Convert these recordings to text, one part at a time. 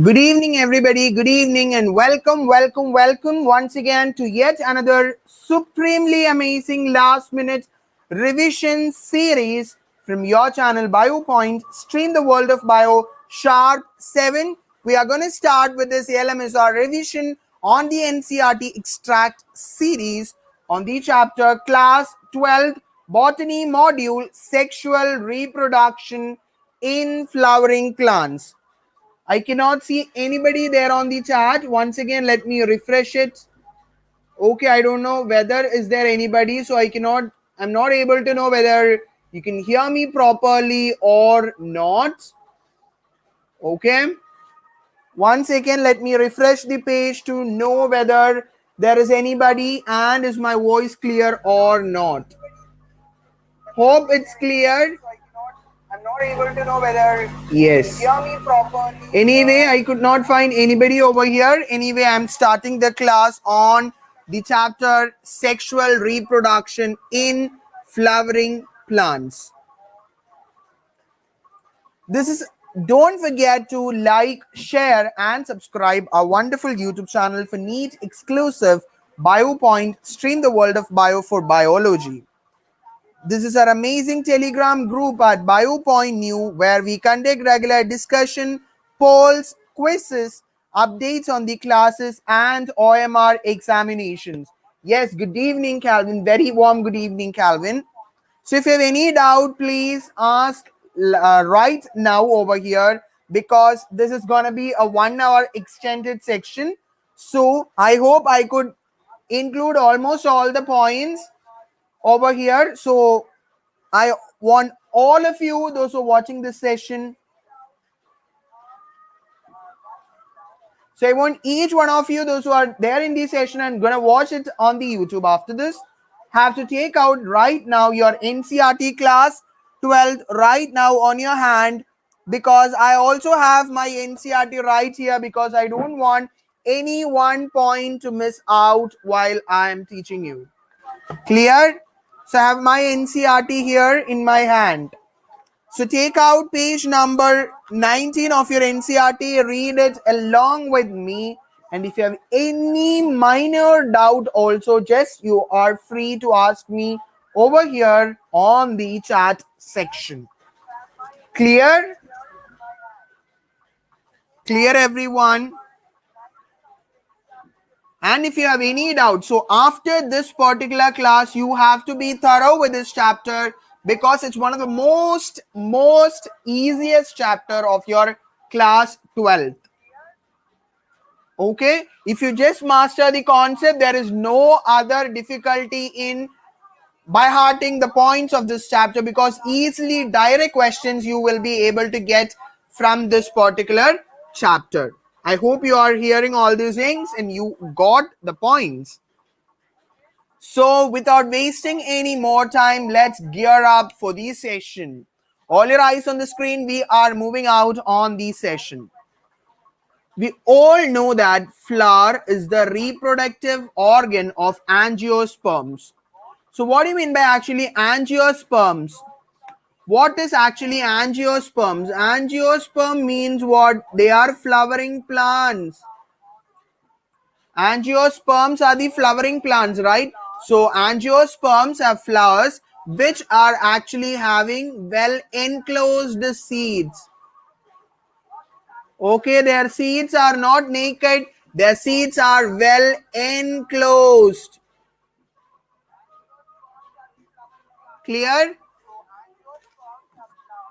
Good evening, everybody. Good evening, and welcome once again to yet another supremely amazing last minute revision series from your channel BioPoint. Stream the world of bio sharp 7. We are going to start with this LMSR revision on the NCRT extract series on the chapter class 12 botany module sexual reproduction in flowering plants. I cannot see anybody there on the chat. Once again, let me refresh it. Okay, I don't know whether is there anybody, so I'm not able to know whether you can hear me properly or not. Okay. Once again, let me refresh the page to know whether there is anybody and is my voice clear or not. Hope it's clear. I'm not able to know whether yes. You hear me properly. Anyway, I could not find anybody over here. Anyway, I'm starting the class on the chapter sexual reproduction in flowering plants. Don't forget to like, share, and subscribe our wonderful YouTube channel for neat, exclusive BioPoint. Stream the world of bio for biology. This is our amazing Telegram group at BioPoint New, where we conduct regular discussion, polls, quizzes, updates on the classes, and OMR examinations. Yes, good evening, Calvin. Very warm good evening, Calvin. So if you have any doubt, please ask right now over here, because this is going to be a 1 hour extended section. So I hope I could include almost all the points over here. So I want all of you, those who are watching this session, so I want each one of you, those who are there in the session and gonna watch it on the YouTube after this, have to take out right now your NCRT class 12th right now on your hand, because I also have my NCRT right here, because I don't want any one point to miss out while I am teaching you. Clear? So I have my NCRT here in my hand. So take out page number 19 of your NCRT, read it along with me. And if you have any minor doubt also, just you are free to ask me over here on the chat section. Clear? Clear, everyone? And if you have any doubt, so after this particular class, you have to be thorough with this chapter, because it's one of the most easiest chapter of your class 12th. Okay, if you just master the concept, there is no other difficulty in by hearting the points of this chapter, because easily direct questions you will be able to get from this particular chapter. I hope you are hearing all these things and you got the points. So without wasting any more time, let's gear up for the session. All your eyes on the screen, we are moving out on the session. We all know that flower is the reproductive organ of angiosperms. So what do you mean by actually angiosperms? What is actually angiosperms? Angiosperm means what? They are flowering plants. Angiosperms are the flowering plants, right? So angiosperms have flowers which are actually having well enclosed seeds. Okay, their seeds are not naked. Their seeds are well enclosed. Clear?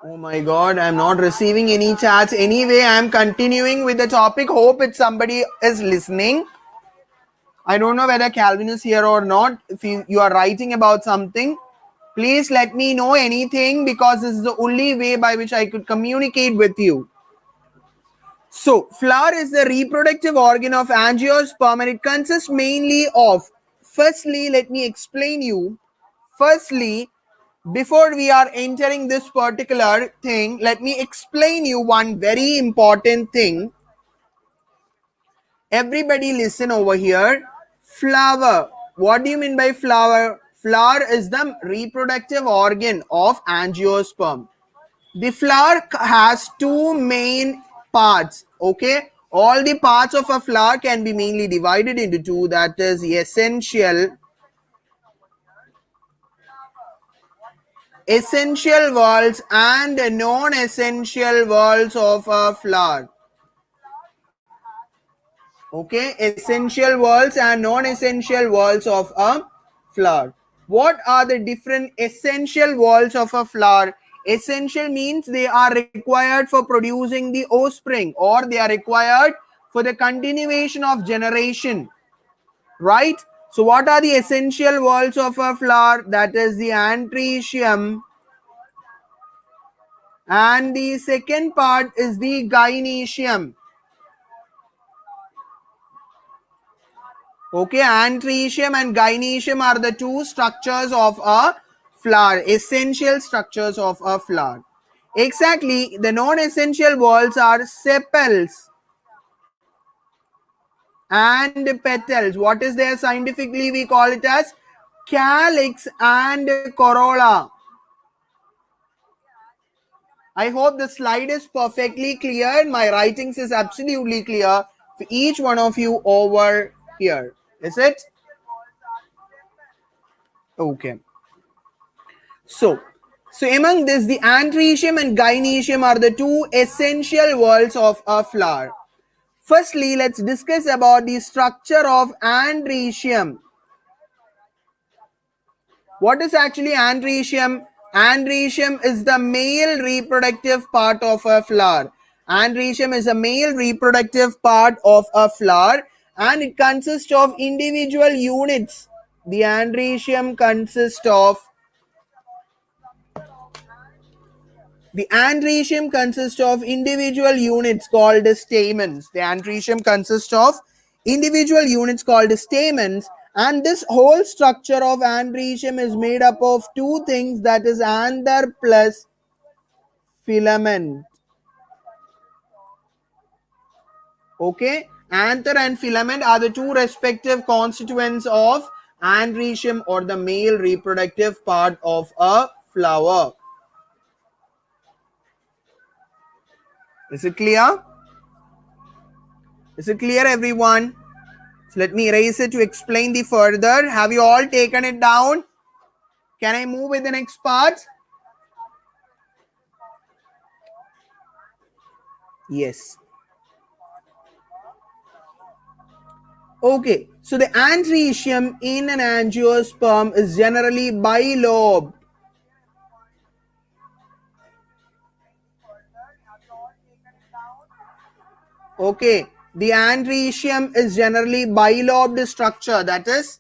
Oh my god, I'm not receiving any chats. Anyway, I'm continuing with the topic. Hope it's somebody is listening. I don't know whether Calvin is here or not. If you are writing about something, please let me know anything, because this is the only way by which I could communicate with you. So, flower is the reproductive organ of angiosperm, and it consists mainly of, firstly, let me explain you. Firstly, before we are entering this particular thing, let me explain you one very important thing. Everybody listen over here. Flower. What do you mean by flower? Flower is the reproductive organ of angiosperm. The flower has two main parts. Okay. All the parts of a flower can be mainly divided into two, that is essential walls and non-essential walls of a flower. Okay, essential walls and non-essential walls of a flower. What are the different essential walls of a flower? Essential means they are required for producing the offspring, or they are required for the continuation of generation, right? So what are the essential walls of a flower? That is the anthrecium, and the second part is the gynoecium. Okay, anthrecium and gynoecium are the two structures of a flower, essential structures of a flower. Exactly, the non-essential walls are sepals and petals. What is there scientifically? We call it as calyx and corolla. I hope the slide is perfectly clear. My writings is absolutely clear for each one of you over here. Is it? Okay. So among this, the anthrecium and gynoecium are the two essential walls of a flower. Firstly, let's discuss about the structure of anthrecium. What is actually anthrecium? Anthrecium is the male reproductive part of a flower. Anthrecium is a male reproductive part of a flower, and it consists of individual units. The anthrecium consists of The andrecium consists of individual units called stamens. The andrecium consists of individual units called stamens, and this whole structure of andrecium is made up of two things, that is anther plus filament. Okay, anther and filament are the two respective constituents of andrecium, or the male reproductive part of a flower. Is it clear? Is it clear, everyone? So let me erase it to explain the further. Have you all taken it down? Can I move with the next part? Yes. Okay. So the andrecium in an angiosperm is generally bilobed. Okay. The andrecium is generally bilobed structure. That is,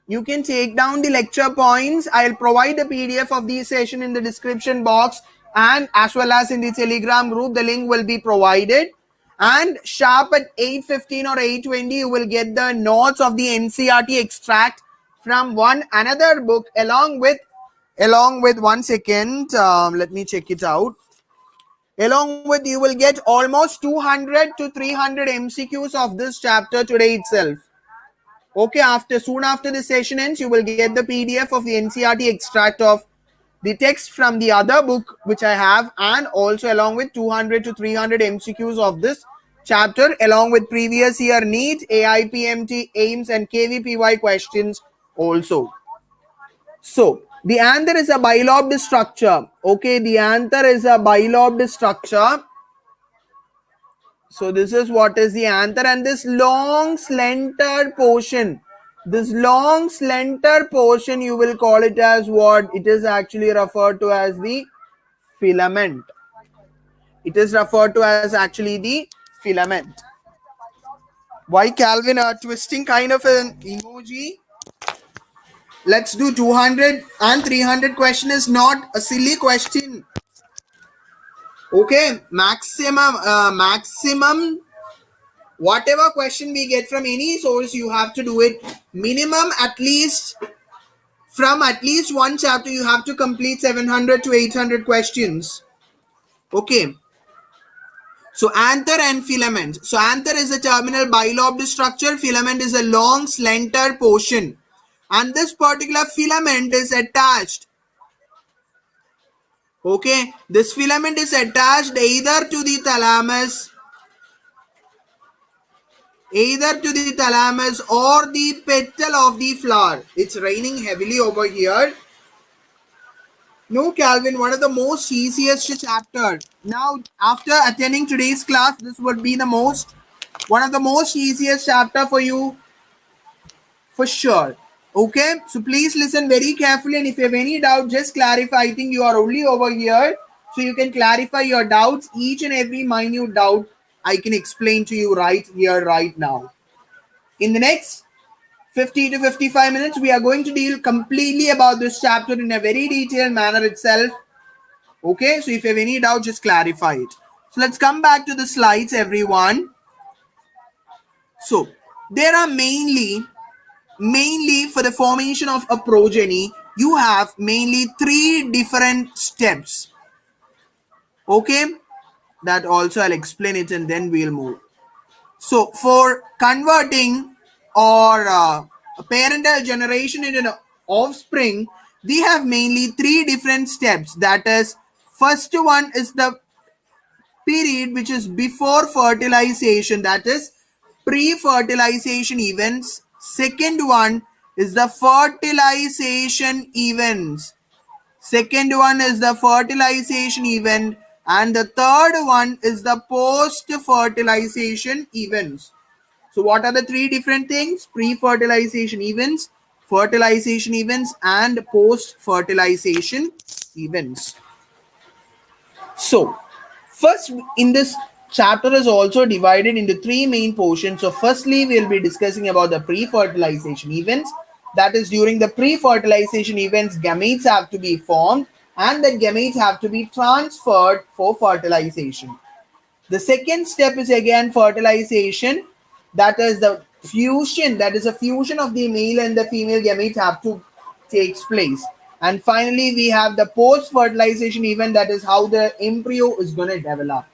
you can take down the lecture points. I'll provide a PDF of the session in the description box, and as well as in the Telegram group, the link will be provided. And sharp at 8:15 or 8:20, you will get the notes of the NCRT extract from one another book, along with 1 second. Let me check it out. Along with, you will get almost 200 to 300 MCQs of this chapter today itself. Okay, soon after the session ends, you will get the PDF of the NCRT extract of the text from the other book which I have, and also along with 200 to 300 MCQs of this chapter, along with previous year NEET, AIPMT, AIMS and KVPY questions also. So the anther is a bilobed structure. Okay, the anther is a bilobed structure. So this is what is the anther, and this long slender portion, you will call it as what? It is actually referred to as the filament. It is referred to as actually the filament. Why Calvin are twisting kind of an emoji? Let's do 200 and 300 question is not a silly question. Okay, maximum whatever question we get from any source, you have to do it minimum from at least one chapter. You have to complete 700 to 800 questions. Okay. So anther and filament. So anther is a terminal bilobed structure. Filament is a long slender portion. And this particular filament is attached Okay, this filament is attached either to the thalamus or the petal of the flower. It's raining heavily over here. No, Calvin, one of the most easiest chapter. Now, after attending today's class, this would be the one of the most easiest chapter for you for sure. Okay, so please listen very carefully, and if you have any doubt, just clarify. I think you are only over here, so you can clarify your doubts. Each and every minute doubt I can explain to you right here, right now. In the next 50 to 55 minutes, we are going to deal completely about this chapter in a very detailed manner itself. Okay, so if you have any doubt, just clarify it. So let's come back to the slides, everyone. So there are mainly for the formation of a progeny, you have mainly three different steps. Okay, that also I'll explain it and then we'll move. So for converting or a parental generation into an offspring, we have mainly three different steps. That is, first one is the period which is before fertilization, that is pre-fertilization events. Second one is the fertilization events. Second one is the fertilization event, and the third one is the post-fertilization events. So what are the three different things? Pre-fertilization events, fertilization events, and post-fertilization events. So, first in this chapter is also divided into three main portions. So, firstly, we'll be discussing about the pre-fertilization events. That is, during the pre-fertilization events, gametes have to be formed and the gametes have to be transferred for fertilization. The second step is again fertilization. That is the fusion. That is a fusion of the male and the female gametes have to takes place. And finally, we have the post-fertilization event. That is how the embryo is going to develop.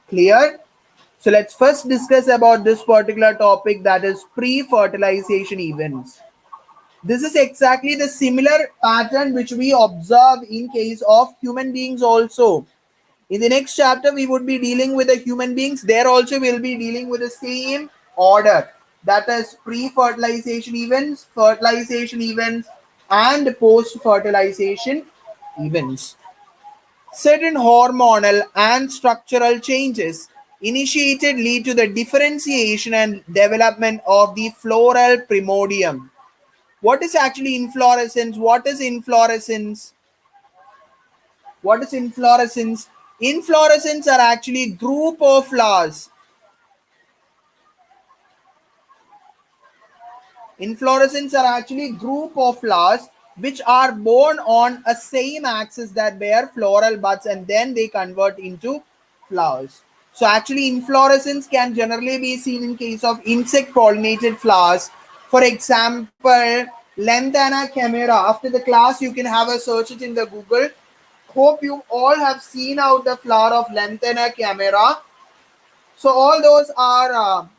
Clear? So let's first discuss about this particular topic, that is pre-fertilization events. This is exactly the similar pattern which we observe in case of human beings also. In the next chapter, we would be dealing with the human beings. There also we'll be dealing with the same order. That is pre-fertilization events, fertilization events, and post-fertilization events. Certain hormonal and structural changes initiated lead to the differentiation and development of the floral primordium. What is actually inflorescence? What is inflorescence? What is inflorescence? Inflorescence are actually group of flowers. Inflorescence are actually group of flowers which are born on a same axis that bear floral buds and then they convert into flowers. So actually inflorescence can generally be seen in case of insect pollinated flowers. For example, Lantana camera. After the class, you can have a search it in the Google. Hope you all have seen out the flower of Lantana camera. So all those are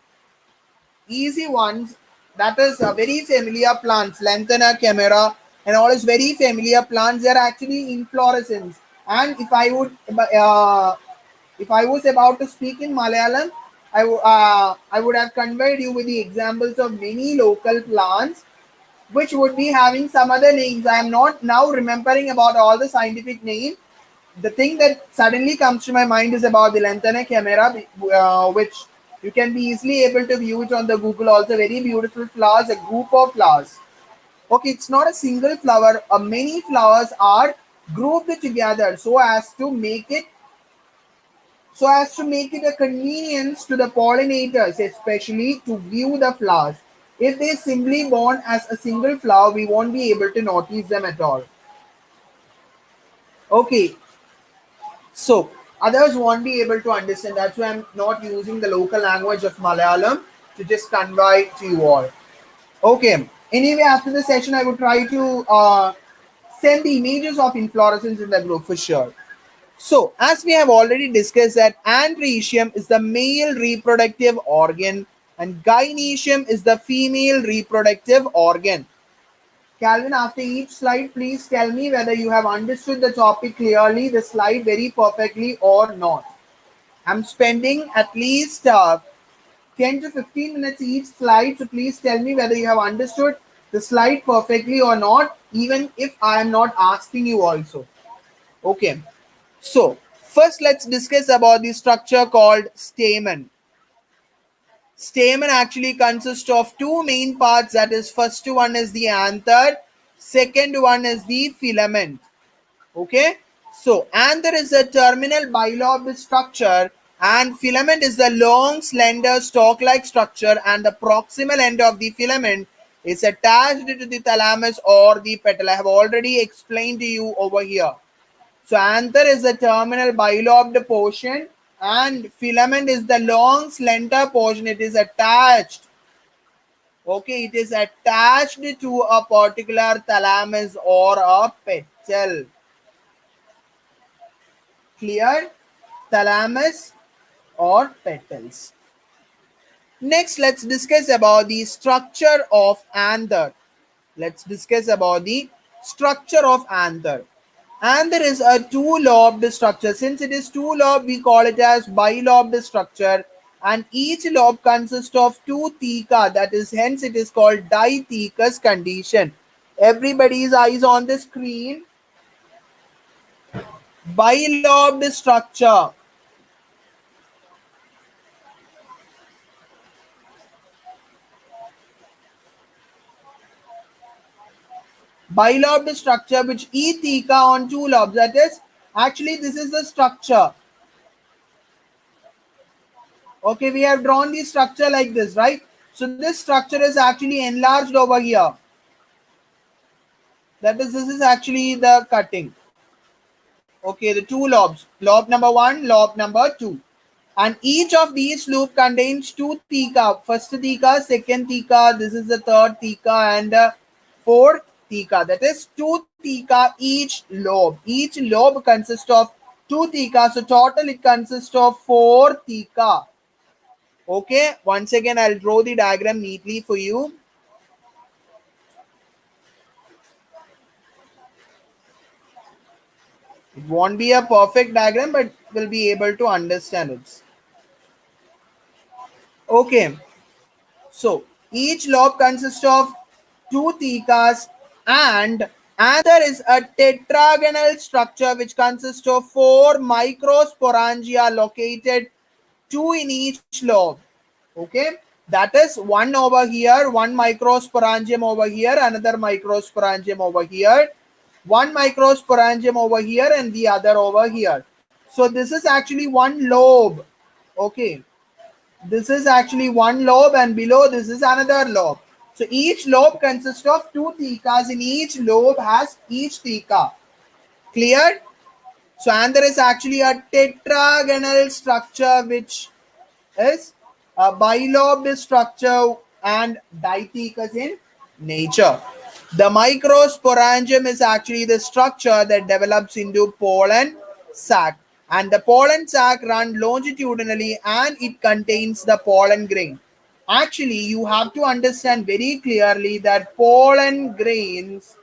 easy ones. That is very familiar plants. Lantana camera and all is very familiar plants. They are actually inflorescence. And if I was about to speak in Malayalam, I would have conveyed you with the examples of many local plants which would be having some other names. I am not now remembering about all the scientific names. The thing that suddenly comes to my mind is about the lantana camera, which you can be easily able to view it on the Google. Also, very beautiful flowers, a group of flowers. Okay, it's not a single flower. Many flowers are grouped together so as to make it a convenience to the pollinators, especially to view the flowers. If they simply born as a single flower, we won't be able to notice them at all. Okay, so others won't be able to understand. That's why I'm not using the local language of Malayalam to just convey to you all. Okay. Anyway, after the session, I would try to send the images of inflorescence in the group for sure. So, as we have already discussed that andrecium is the male reproductive organ and gynoecium is the female reproductive organ. Calvin, after each slide, please tell me whether you have understood the topic clearly, the slide very perfectly or not. I'm spending at least 10 to 15 minutes each slide, so please tell me whether you have understood the slide perfectly or not, even if I am not asking you also. Okay, so first let's discuss about the structure called stamen. Stamen actually consists of two main parts, that is, first one is the anther, second one is the filament. Okay, so anther is a terminal bilobed structure and filament is the long slender stalk like structure, and the proximal end of the filament is attached to the thalamus or the petal. I have already explained to you over here. So anther is the terminal bilobed portion and filament is the long slender portion. It is attached. Okay, it is attached to a particular thalamus or a petal. Clear? Thalamus or petals. Next, let's discuss about the structure of anther. Let's discuss about the structure of anther. Anther is a two-lobed structure. Since it is two-lobed, we call it as bilobed structure. And each lobe consists of two theca. That is, hence it is called dithecous condition. Everybody's eyes on the screen. Bilobed structure. Bilobed structure which each theca on two lobes. That is, actually this is the structure. Okay, we have drawn the structure like this, right? So this structure is actually enlarged over here. That is, this is actually the cutting. Okay, the two lobes. Lobe number one, lobe number two. And each of these loop contains two theca. First theca, second theca, this is the third theca, and fourth theca. That is two theca each lobe. Each lobe consists of two theca. So total it consists of four theca. Okay, once again I'll draw the diagram neatly for you. It won't be a perfect diagram, but we'll be able to understand it. Okay, so each lobe consists of two thecas, and anther is a tetragonal structure which consists of four microsporangia located two in each lobe. Okay, that is one over here, one microsporangium over here, another microsporangium over here, one microsporangium over here, and the other over here. So this is actually one lobe. Okay, this is actually one lobe, and below this is another lobe. So each lobe consists of two thecas. In each lobe has each theca. Clear? So anther is actually a tetragonal structure which is a bilobed structure and dithecous in nature. The microsporangium is actually the structure that develops into pollen sac, and the pollen sac runs longitudinally and it contains the pollen grain. Actually, you have to understand very clearly that pollen grains,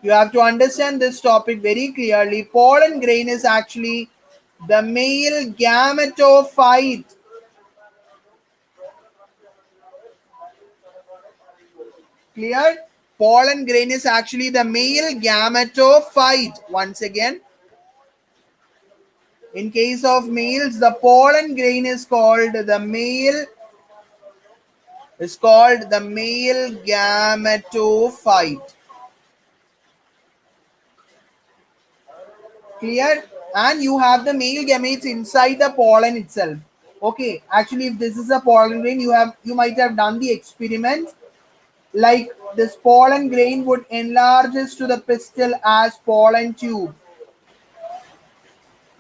you have to understand this topic very clearly. Pollen grain is actually the male gametophyte. Clear? Pollen grain is actually the male gametophyte. Once again, in case of males, the pollen grain is called the male gametophyte. Clear? And you have the male gametes inside the pollen itself. Okay, actually, if this is a pollen grain, you might have done the experiment. Like this pollen grain would enlarges to the pistil as pollen tube.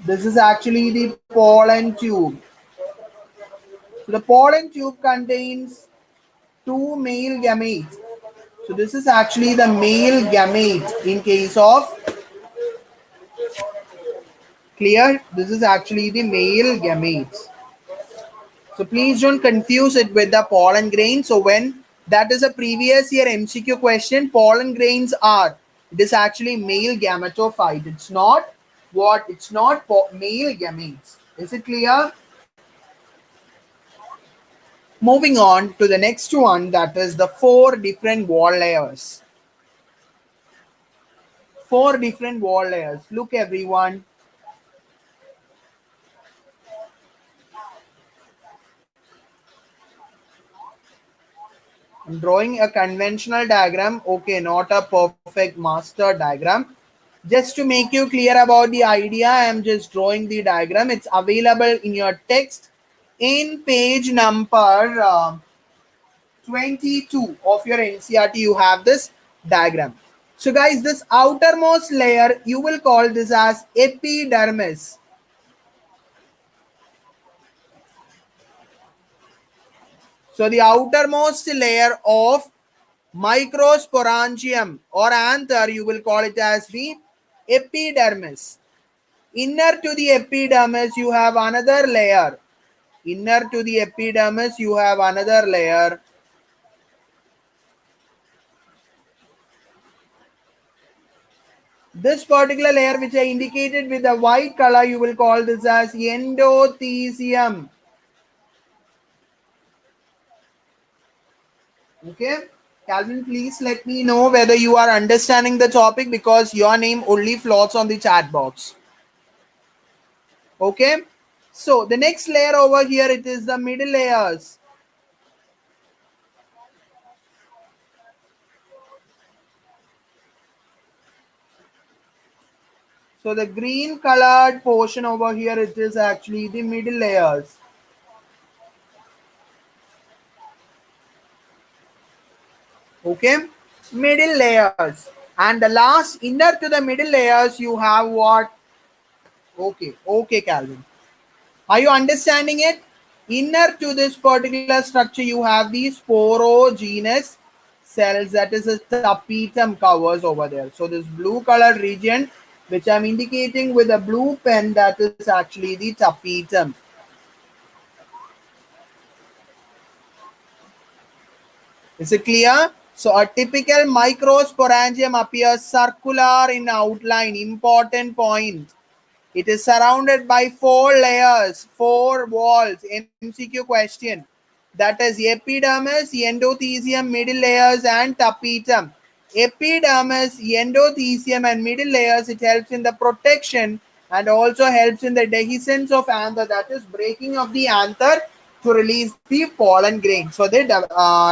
This is actually the pollen tube. So the pollen tube contains two male gametes. So this is actually the male gamete in case of, clear? This is actually the male gametes. So please don't confuse it with the pollen grain. So when That is a previous year MCQ question. Pollen grains are. It is actually male gametophyte. It's not what? It's not male gametes. Is it clear? Moving on to the next one, that is the four different wall layers. Four different wall layers. Look, everyone. I'm drawing a conventional diagram. Okay, not a perfect master diagram. Just to make you clear about the idea, I am just drawing the diagram. It's available in your text in page number 22 of your NCRT. You have this diagram. So guys, this outermost layer, you will call this as epidermis. So the outermost layer of microsporangium or anther, you will call it as the epidermis. Inner to the epidermis, you have another layer. Inner to the epidermis, you have another layer. This particular layer, which I indicated with the white color, you will call this as endothelium. Okay. Calvin, please let me know whether you are understanding the topic, because your name only floats on the chat box. Okay. So the next layer over here, it is the middle layers. So the green colored portion over here, it is actually the middle layers. Okay, middle layers. And the last, inner to the middle layers, you have what? Okay, Calvin. Are you understanding it? Inner to this particular structure, you have the sporogenous cells, that is a tapetum covers over there. So this blue colored region, which I'm indicating with a blue pen, that is actually the tapetum. Is it clear? So a typical microsporangium appears circular in outline. Important point. It is surrounded by four layers, four walls. MCQ question. That is epidermis, endothelium, middle layers, and tapetum. Epidermis, endothelium, and middle layers, it helps in the protection and also helps in the dehiscence of anther, that is breaking of the anther to release the pollen grains. So the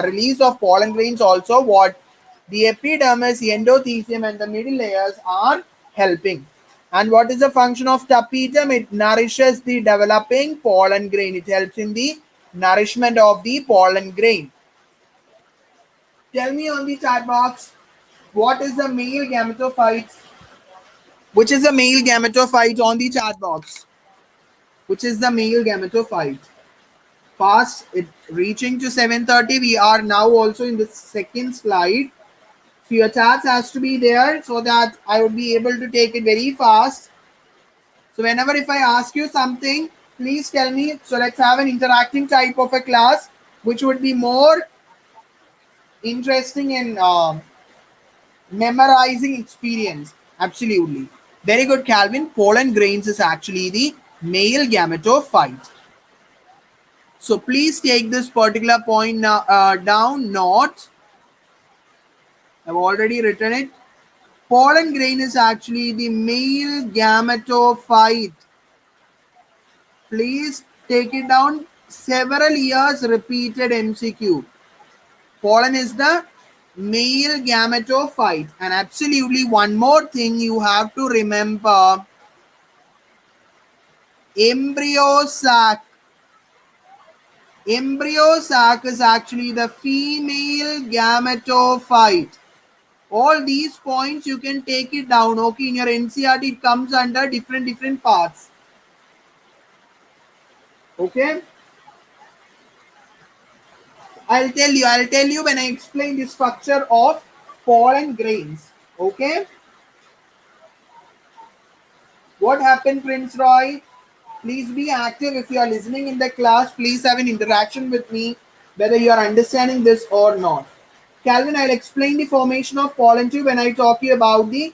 release of pollen grains also what the epidermis, endothelium, and the middle layers are helping. And what is the function of tapetum? It nourishes the developing pollen grain. It helps in the nourishment of the pollen grain. Tell me on the chat box, what is the male gametophyte? Which is the male gametophyte on the chat box? Which is the male gametophyte? Fast, it reaching to 7:30. We are now also in the second slide. So your chats has to be there so that I would be able to take it very fast. So whenever if I ask you something, please tell me. So let's have an interacting type of a class, which would be more interesting in memorizing experience. Absolutely. Very good, Calvin. Pollen grains is actually the male gametophyte. So please take this particular point now, down. Not. I've already written it. Pollen grain is actually the male gametophyte. Please take it down. Several years repeated MCQ. Pollen is the male gametophyte. And absolutely one more thing you have to remember. Embryo sac. Embryo sac is actually the female gametophyte. All these points you can take it down. Okay, in your NCRT it comes under different parts. Okay. I'll tell you when I explain the structure of pollen grains. Okay. What happened, Prince Roy? Please be active if you are listening in the class. Please have an interaction with me. whether you are understanding this or not. Calvin, I'll explain the formation of pollen tube when I talk you about the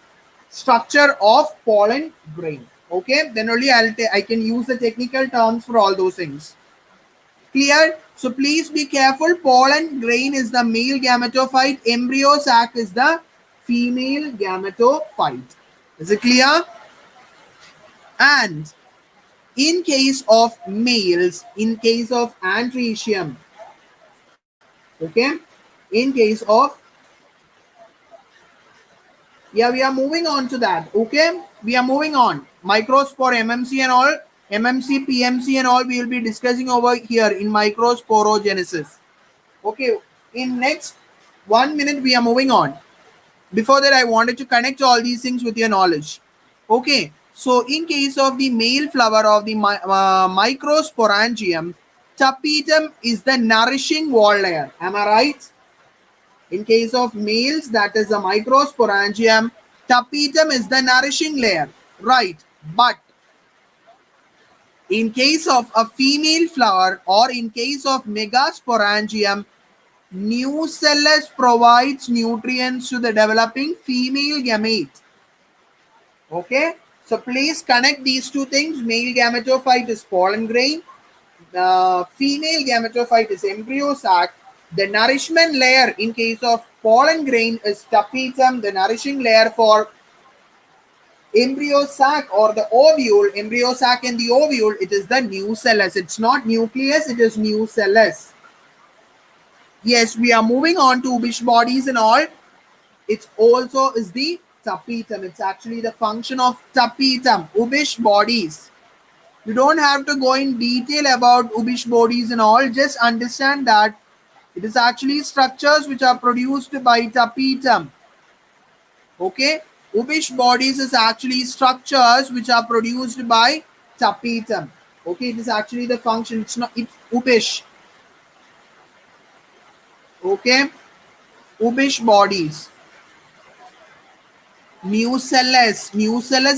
structure of pollen grain. Okay, then only I can use the technical terms for all those things. Clear? So please be careful. Pollen grain is the male gametophyte. Embryo sac is the female gametophyte. Is it clear? And in case of males, in case of andrecium, okay, in case of, yeah, we are moving on to that. Okay, we are moving on. Microspore, MMC and all, MMC, PMC and all, we will be discussing over here in microsporogenesis. Okay, in next 1 minute we are moving on. Before that, I wanted to connect all these things with your knowledge. Okay, so in case of the male flower of the microsporangium, tapetum is the nourishing wall layer. Am I right? In case of males, that is the microsporangium, tapetum is the nourishing layer. Right, but in case of a female flower or in case of megasporangium, nucellus provides nutrients to the developing female gamete. Okay, so please connect these two things. Male gametophyte is pollen grain, the female gametophyte is embryo sac. The nourishment layer in case of pollen grain is tapetum. The nourishing layer for embryo sac or the ovule, embryo sac and the ovule, it is the nucellus. It's not nucleus, it is nucellus. Yes, we are moving on to which bodies and all. It also is the tapetum. It's actually the function of tapetum, ubish bodies. You don't have to go in detail about ubish bodies and all. Just understand that it is actually structures which are produced by tapetum. Okay, ubish bodies is actually structures which are produced by tapetum. Okay, it is actually the function. It's not. It's ubish. Okay, ubish bodies. Nucellus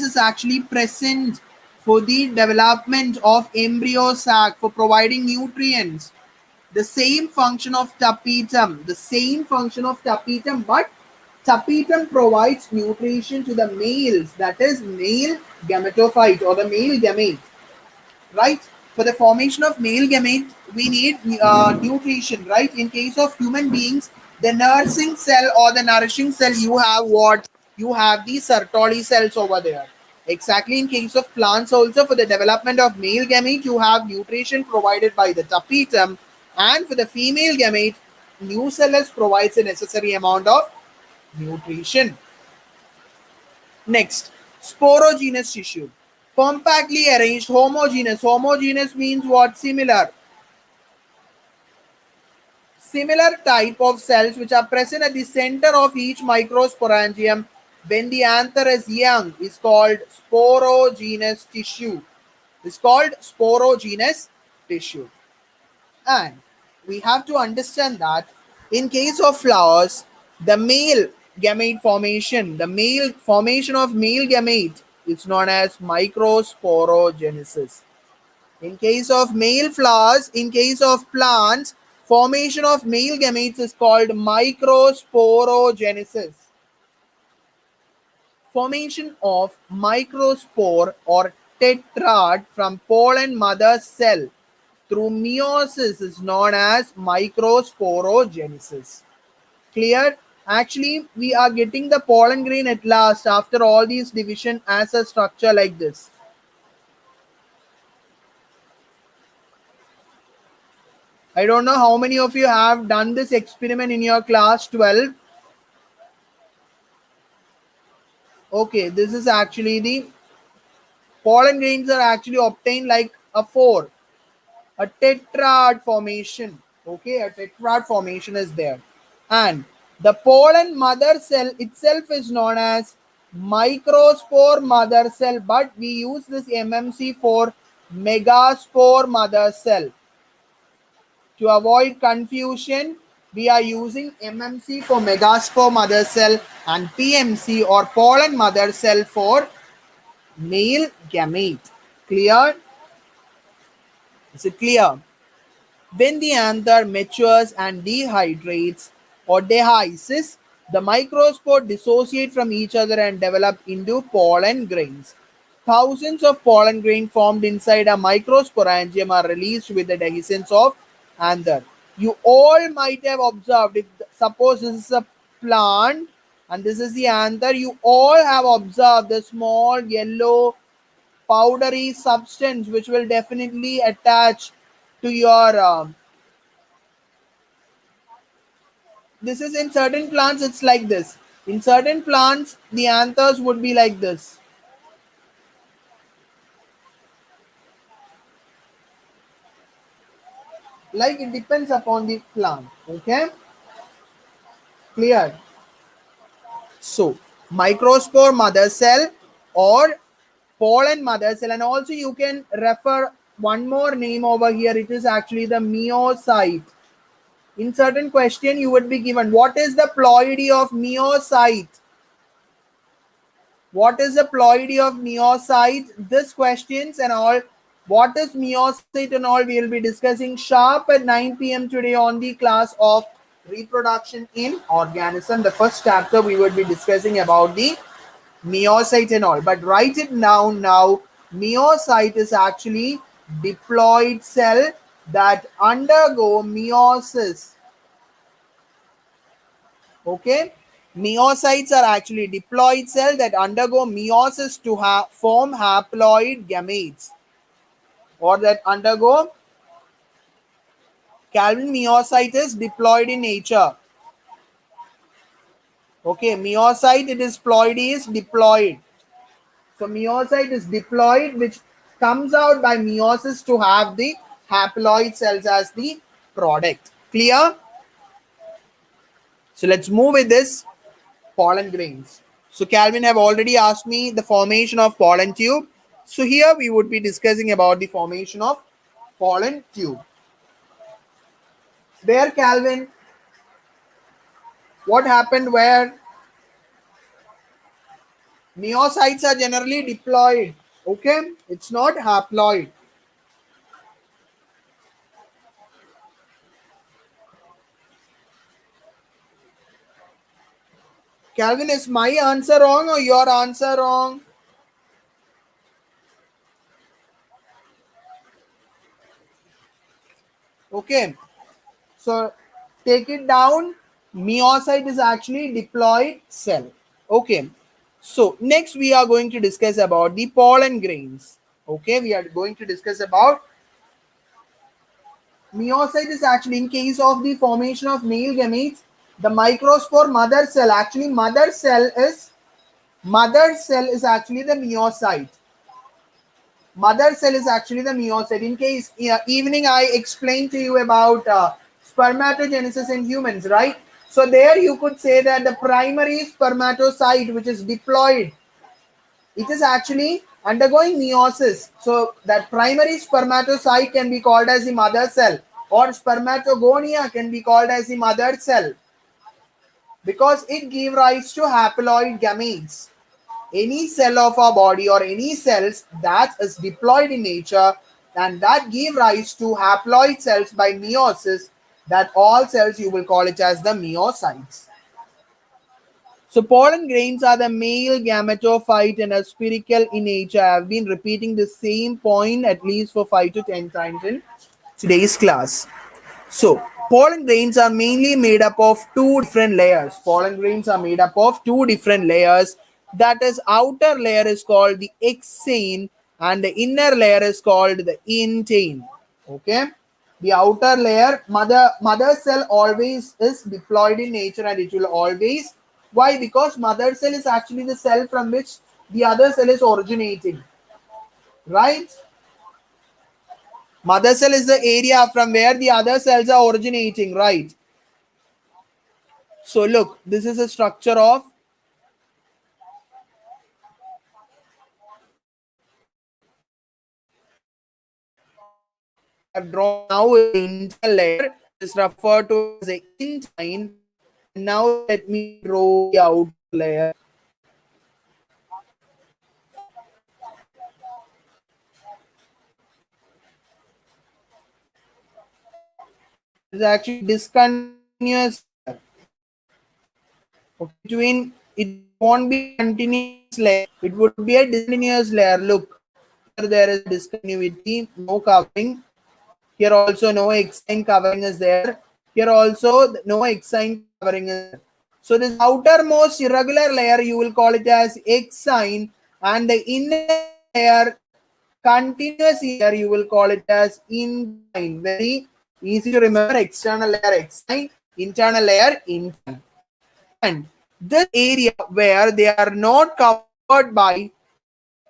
is actually present for the development of embryo sac, for providing nutrients. The same function of tapetum, but tapetum provides nutrition to the males, that is male gametophyte or the male gamete, right? For the formation of male gamete, we need nutrition, right? In case of human beings, the nursing cell or the nourishing cell, you have what? You have the Sertoli cells over there. Exactly in case of plants also, for the development of male gamete, you have nutrition provided by the tapetum, and for the female gamete, nucellus provides a necessary amount of nutrition. Next, sporogenous tissue. Compactly arranged, homogeneous. Homogeneous means what? Similar. Similar type of cells which are present at the center of each microsporangium when the anther is young is called sporogenous tissue. It's called sporogenous tissue. And we have to understand that in case of flowers, the male gamete formation, the male formation of male gamete is known as microsporogenesis. In case of male flowers, in case of plants, formation of male gametes is called microsporogenesis. Formation of microspore or tetrad from pollen mother cell through meiosis is known as microsporogenesis. Clear? Actually, we are getting the pollen grain at last after all these division as a structure like this. I don't know how many of you have done this experiment in your class 12. Okay, this is actually the pollen grains are actually obtained like a 4, a tetrad formation. Okay, a tetrad formation is there. And the pollen mother cell itself is known as microspore mother cell, but we use this MMC for megaspore mother cell. To avoid confusion, we are using MMC for megaspore mother cell and PMC or pollen mother cell for male gamete. Clear? Is it clear? When the anther matures and dehydrates or dehisces, the microspore dissociate from each other and develop into pollen grains. Thousands of pollen grains formed inside a microsporangium are released with the dehiscence of anther. You all might have observed, if suppose this is a plant and this is the anther, you all have observed the small yellow powdery substance which will definitely attach to your this is in certain plants it's like this. In certain plants the anthers would be like this. Like it depends upon the plant. Okay, clear? So microspore mother cell or pollen mother cell, and also you can refer one more name over here. It is actually the meiocyte. In certain question you would be given what is the ploidy of meiocyte. What is the ploidy of meiocyte? This questions and all. What is meiocyte and all we will be discussing sharp at 9 p.m. today on the class of reproduction in organism. The first chapter we would be discussing about the meiocyte and all. But write it down now. Meiocyte is actually diploid cell that undergo meiosis. Okay, meiocytes are actually diploid cells that undergo meiosis to form haploid gametes, or that undergo Calvin meiocyte is diploid in nature. Okay, meiocyte it is ploidy is diploid. So meiocyte is diploid, which comes out by meiosis to have the haploid cells as the product. Clear? So let's move with this pollen grains. So Calvin have already asked me the formation of pollen tube. So here we would be discussing about the formation of pollen tube. Where Calvin, what happened where meiocytes are generally diploid. Okay, it's not haploid. Calvin, is my answer wrong or your answer wrong? Okay, so take it down. Meiocyte is actually diploid cell. Okay, so next we are going to discuss about the pollen grains. Okay, we are going to discuss about meiocyte is actually in case of the formation of male gametes, the microspore mother cell is actually the meiocyte. Mother cell is actually the meiocyte. In case evening I explained to you about spermatogenesis in humans, right? So there you could say that the primary spermatocyte, which is diploid, it is actually undergoing meiosis. So that primary spermatocyte can be called as the mother cell, or spermatogonia can be called as the mother cell, because it gives rise to haploid gametes. Any cell of our body or any cells that is diploid in nature and that give rise to haploid cells by meiosis, that all cells you will call it as the meiocytes. So pollen grains are the male gametophyte and are spherical in nature. I have been repeating the same point at least for 5 to 10 times in today's class. So pollen grains are mainly made up of two different layers. Pollen grains are made up of two different layers. That is, outer layer is called the exane and the inner layer is called the intane. Okay. The outer layer, mother cell always is diploid in nature and it will always. Why? Because mother cell is actually the cell from which the other cell is originating. Right? Mother cell is the area from where the other cells are originating, right? So look, this is a structure of I have drawn now is the internal layer, is referred to as the intine. And now let me draw the outer layer. It is actually discontinuous layer. Okay, it won't be a continuous layer. It would be a discontinuous layer. Look, here there is a discontinuity, no covering. Here also no exine covering is there. Here also no exine covering is there. So this outermost irregular layer you will call it as exine, and the innermost layer, continuous layer, you will call it as incline. Very easy to remember. External layer exine, internal layer incline. And this area where they are not covered by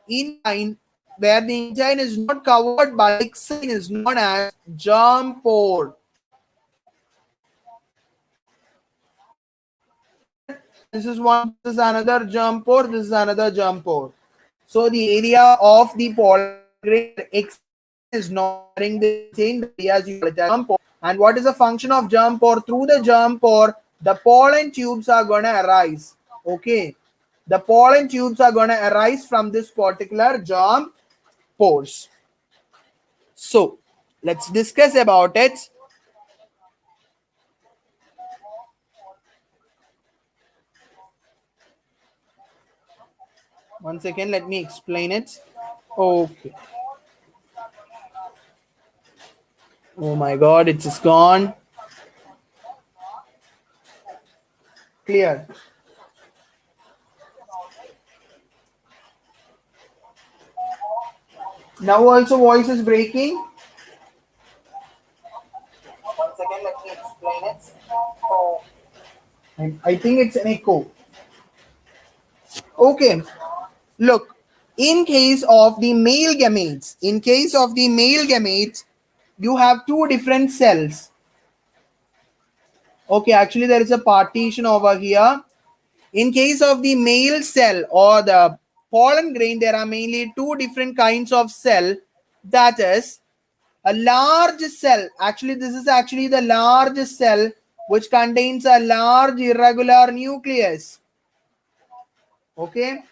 incline, where the engine is not covered by exine, is known as germ pore. Clear? This is one, this is another germ pore, this is another germ pore. So the area of the pollen grain exine is not covering the chain, the areas you call it as germ pore. And what is the function of germ pore? Through the germ pore, the pollen tubes are going to arise. Okay, the pollen tubes are going to arise from this particular germ pores. So let's discuss about it. One second, let me explain it. Okay. Oh my god, it is gone. Clear. Now also voice is breaking. One second, let me explain it. Oh, I think it's an echo. Okay, look, in case of the male gametes, you have two different cells. Okay, actually there is a partition over here. In case of the male cell or the pollen grain, there are mainly two different kinds of cell. That is a large cell. Actually, this is actually the large cell which contains a large irregular nucleus. Okay.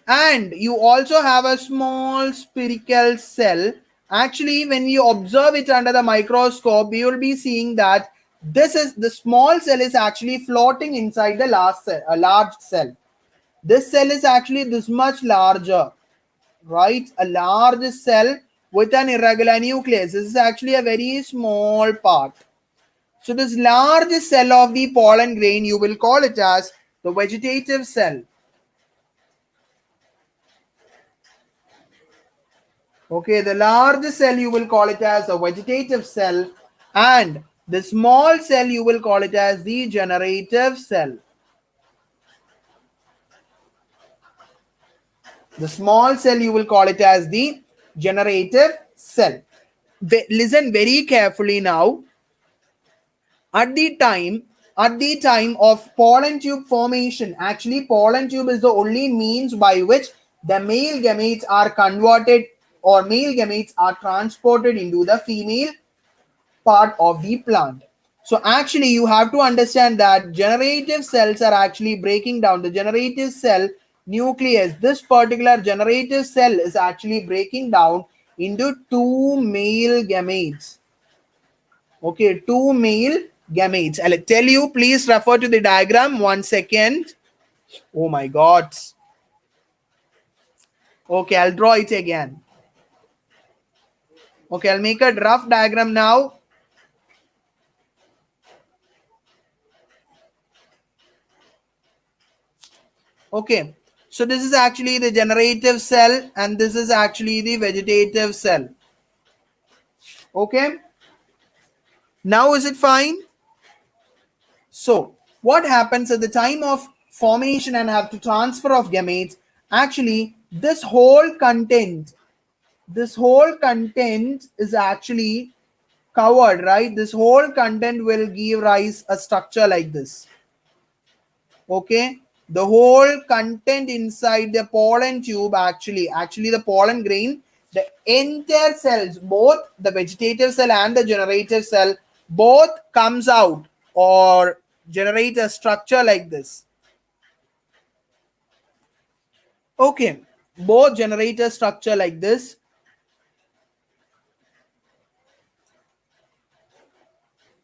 And you also have a small spherical cell. Actually, when we observe it under the microscope, we will be seeing that this is the small cell is actually floating inside the large cell. This cell is actually this much larger, right? A large cell with an irregular nucleus. This is actually a very small part. So this large cell of the pollen grain, you will call it as the vegetative cell. Okay, the large cell you will call it as a vegetative cell, and the small cell you will call it as the generative cell. The small cell you will call it as the generative cell. Listen very carefully now. At the time of pollen tube formation, actually pollen tube is the only means by which the male gametes are converted or male gametes are transported into the female part of the plant. So actually you have to understand that generative cells are actually breaking down the generative cell nucleus. This particular generative cell is actually breaking down into two male gametes. Okay, two male gametes. I'll tell you, please refer to the diagram. 1 second. Oh my god. Okay, I'll draw it again. Okay, I'll make a rough diagram now. Okay, so this is actually the generative cell and this is actually the vegetative cell. Okay, now is it fine? So what happens at the time of formation and have to transfer of gametes? Actually, this whole content is actually covered, right? This whole content will give rise a structure like this. Okay, the whole content inside the pollen tube, actually the pollen grain, the entire cells, both the vegetative cell and the generative cell, both comes out or generate a structure like this. Okay, both generate a structure like this.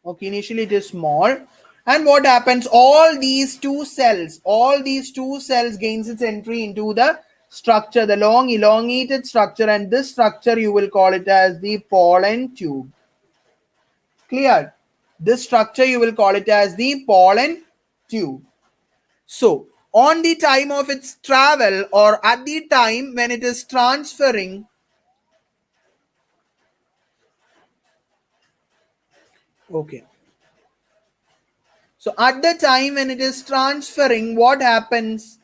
Okay, initially it is small. And what happens? All these two cells gains its entry into the structure, the long elongated structure, and this structure you will call it as the pollen tube. Clear? This structure you will call it as the pollen tube. So, on the time of its travel or at the time when it is transferring, okay. So, at the time when it is transferring, what happens?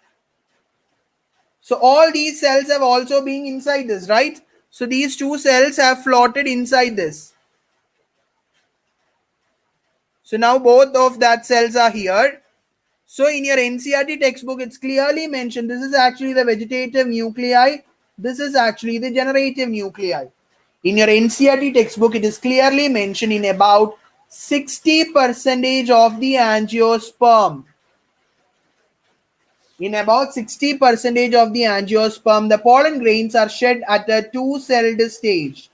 So, all these cells have also been inside this, right? So, these two cells have floated inside this. So, now both of that cells are here. So in your NCERT textbook, it's clearly mentioned this is actually the vegetative nuclei. This is actually the generative nuclei. In your NCERT textbook, it is clearly mentioned in about 60% of the angiosperm. In about 60% of the angiosperm, the pollen grains are shed at a two-celled stage.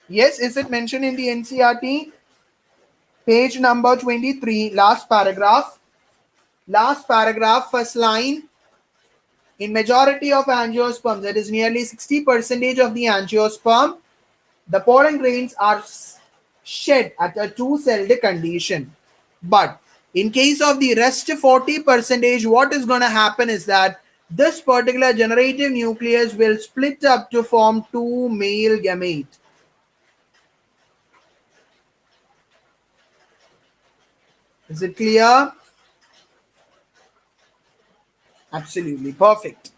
Yes, is it mentioned in the NCERT? Page number 23, last paragraph. Last paragraph, first line. In majority of angiosperms, that is nearly 60% of the angiosperm, the pollen grains are shed at a two-celled condition. But in case of the rest 40%, what is going to happen is that this particular generative nucleus will split up to form two male gametes. Is it clear? Absolutely perfect.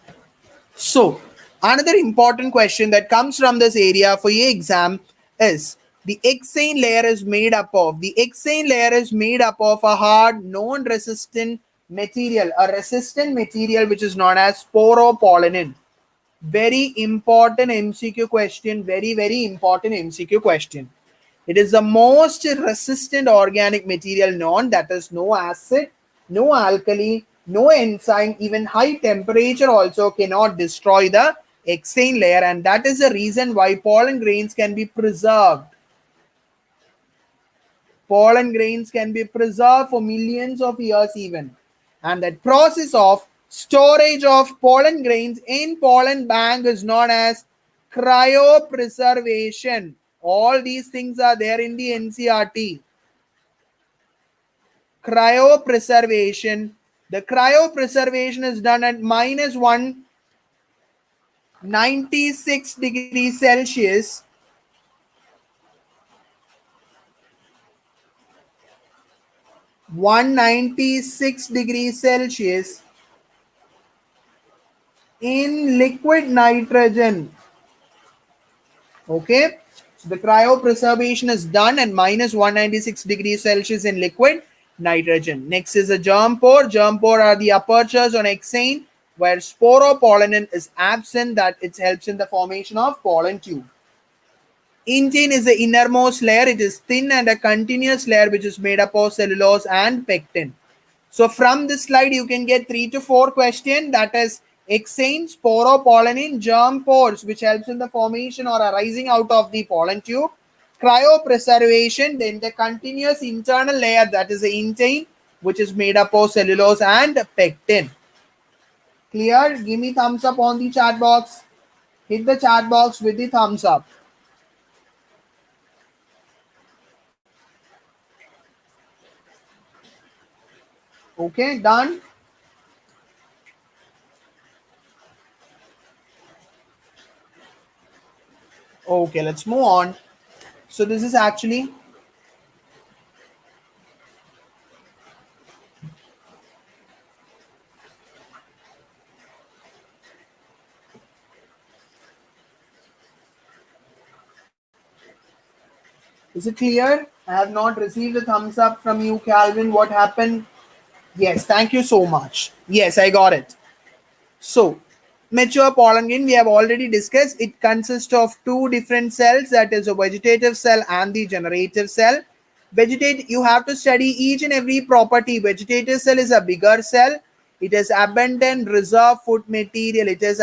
So, another important question that comes from this area for your exam is the exane layer is made up of. The exane layer is made up of a hard, non-resistant material, a resistant material which is known as sporopollenin. Very important MCQ question, very important MCQ question. It is the most resistant organic material known, that is no acid, no alkali, no enzyme, even high temperature also cannot destroy the exane layer, and that is the reason why pollen grains can be preserved. Pollen grains can be preserved for millions of years even. And that process of storage of pollen grains in pollen bank is known as cryopreservation. All these things are there in the NCERT. Cryopreservation. The cryopreservation is done at minus 196 degrees Celsius. -196 degrees Celsius in liquid nitrogen. Okay, so the cryopreservation is done at -196 degrees Celsius in liquid nitrogen. Next is a germ pore. Germ pore are the apertures on hexane where sporopollenin is absent, that it helps in the formation of pollen tube. Intine is the innermost layer. It is thin and a continuous layer which is made up of cellulose and pectin. So from this slide, you can get 3 to 4 questions. That is hexane, sporopollenin, germ pores, which helps in the formation or arising out of the pollen tube. Cryopreservation, then the continuous internal layer, that is the intine, which is made up of cellulose and pectin. Clear? Give me thumbs up on the chat box. Hit the chat box with the thumbs up. Okay, done. Okay, let's move on. So this is actually is it clear? I have not received a thumbs up from you, Calvin. What happened? Yes, thank you so much. Yes, I got it. So, mature pollen grain we have already discussed. It consists of two different cells, that is a vegetative cell and the generative cell. You have to study each and every property. Vegetative cell is a bigger cell. It has abundant reserve food material. It has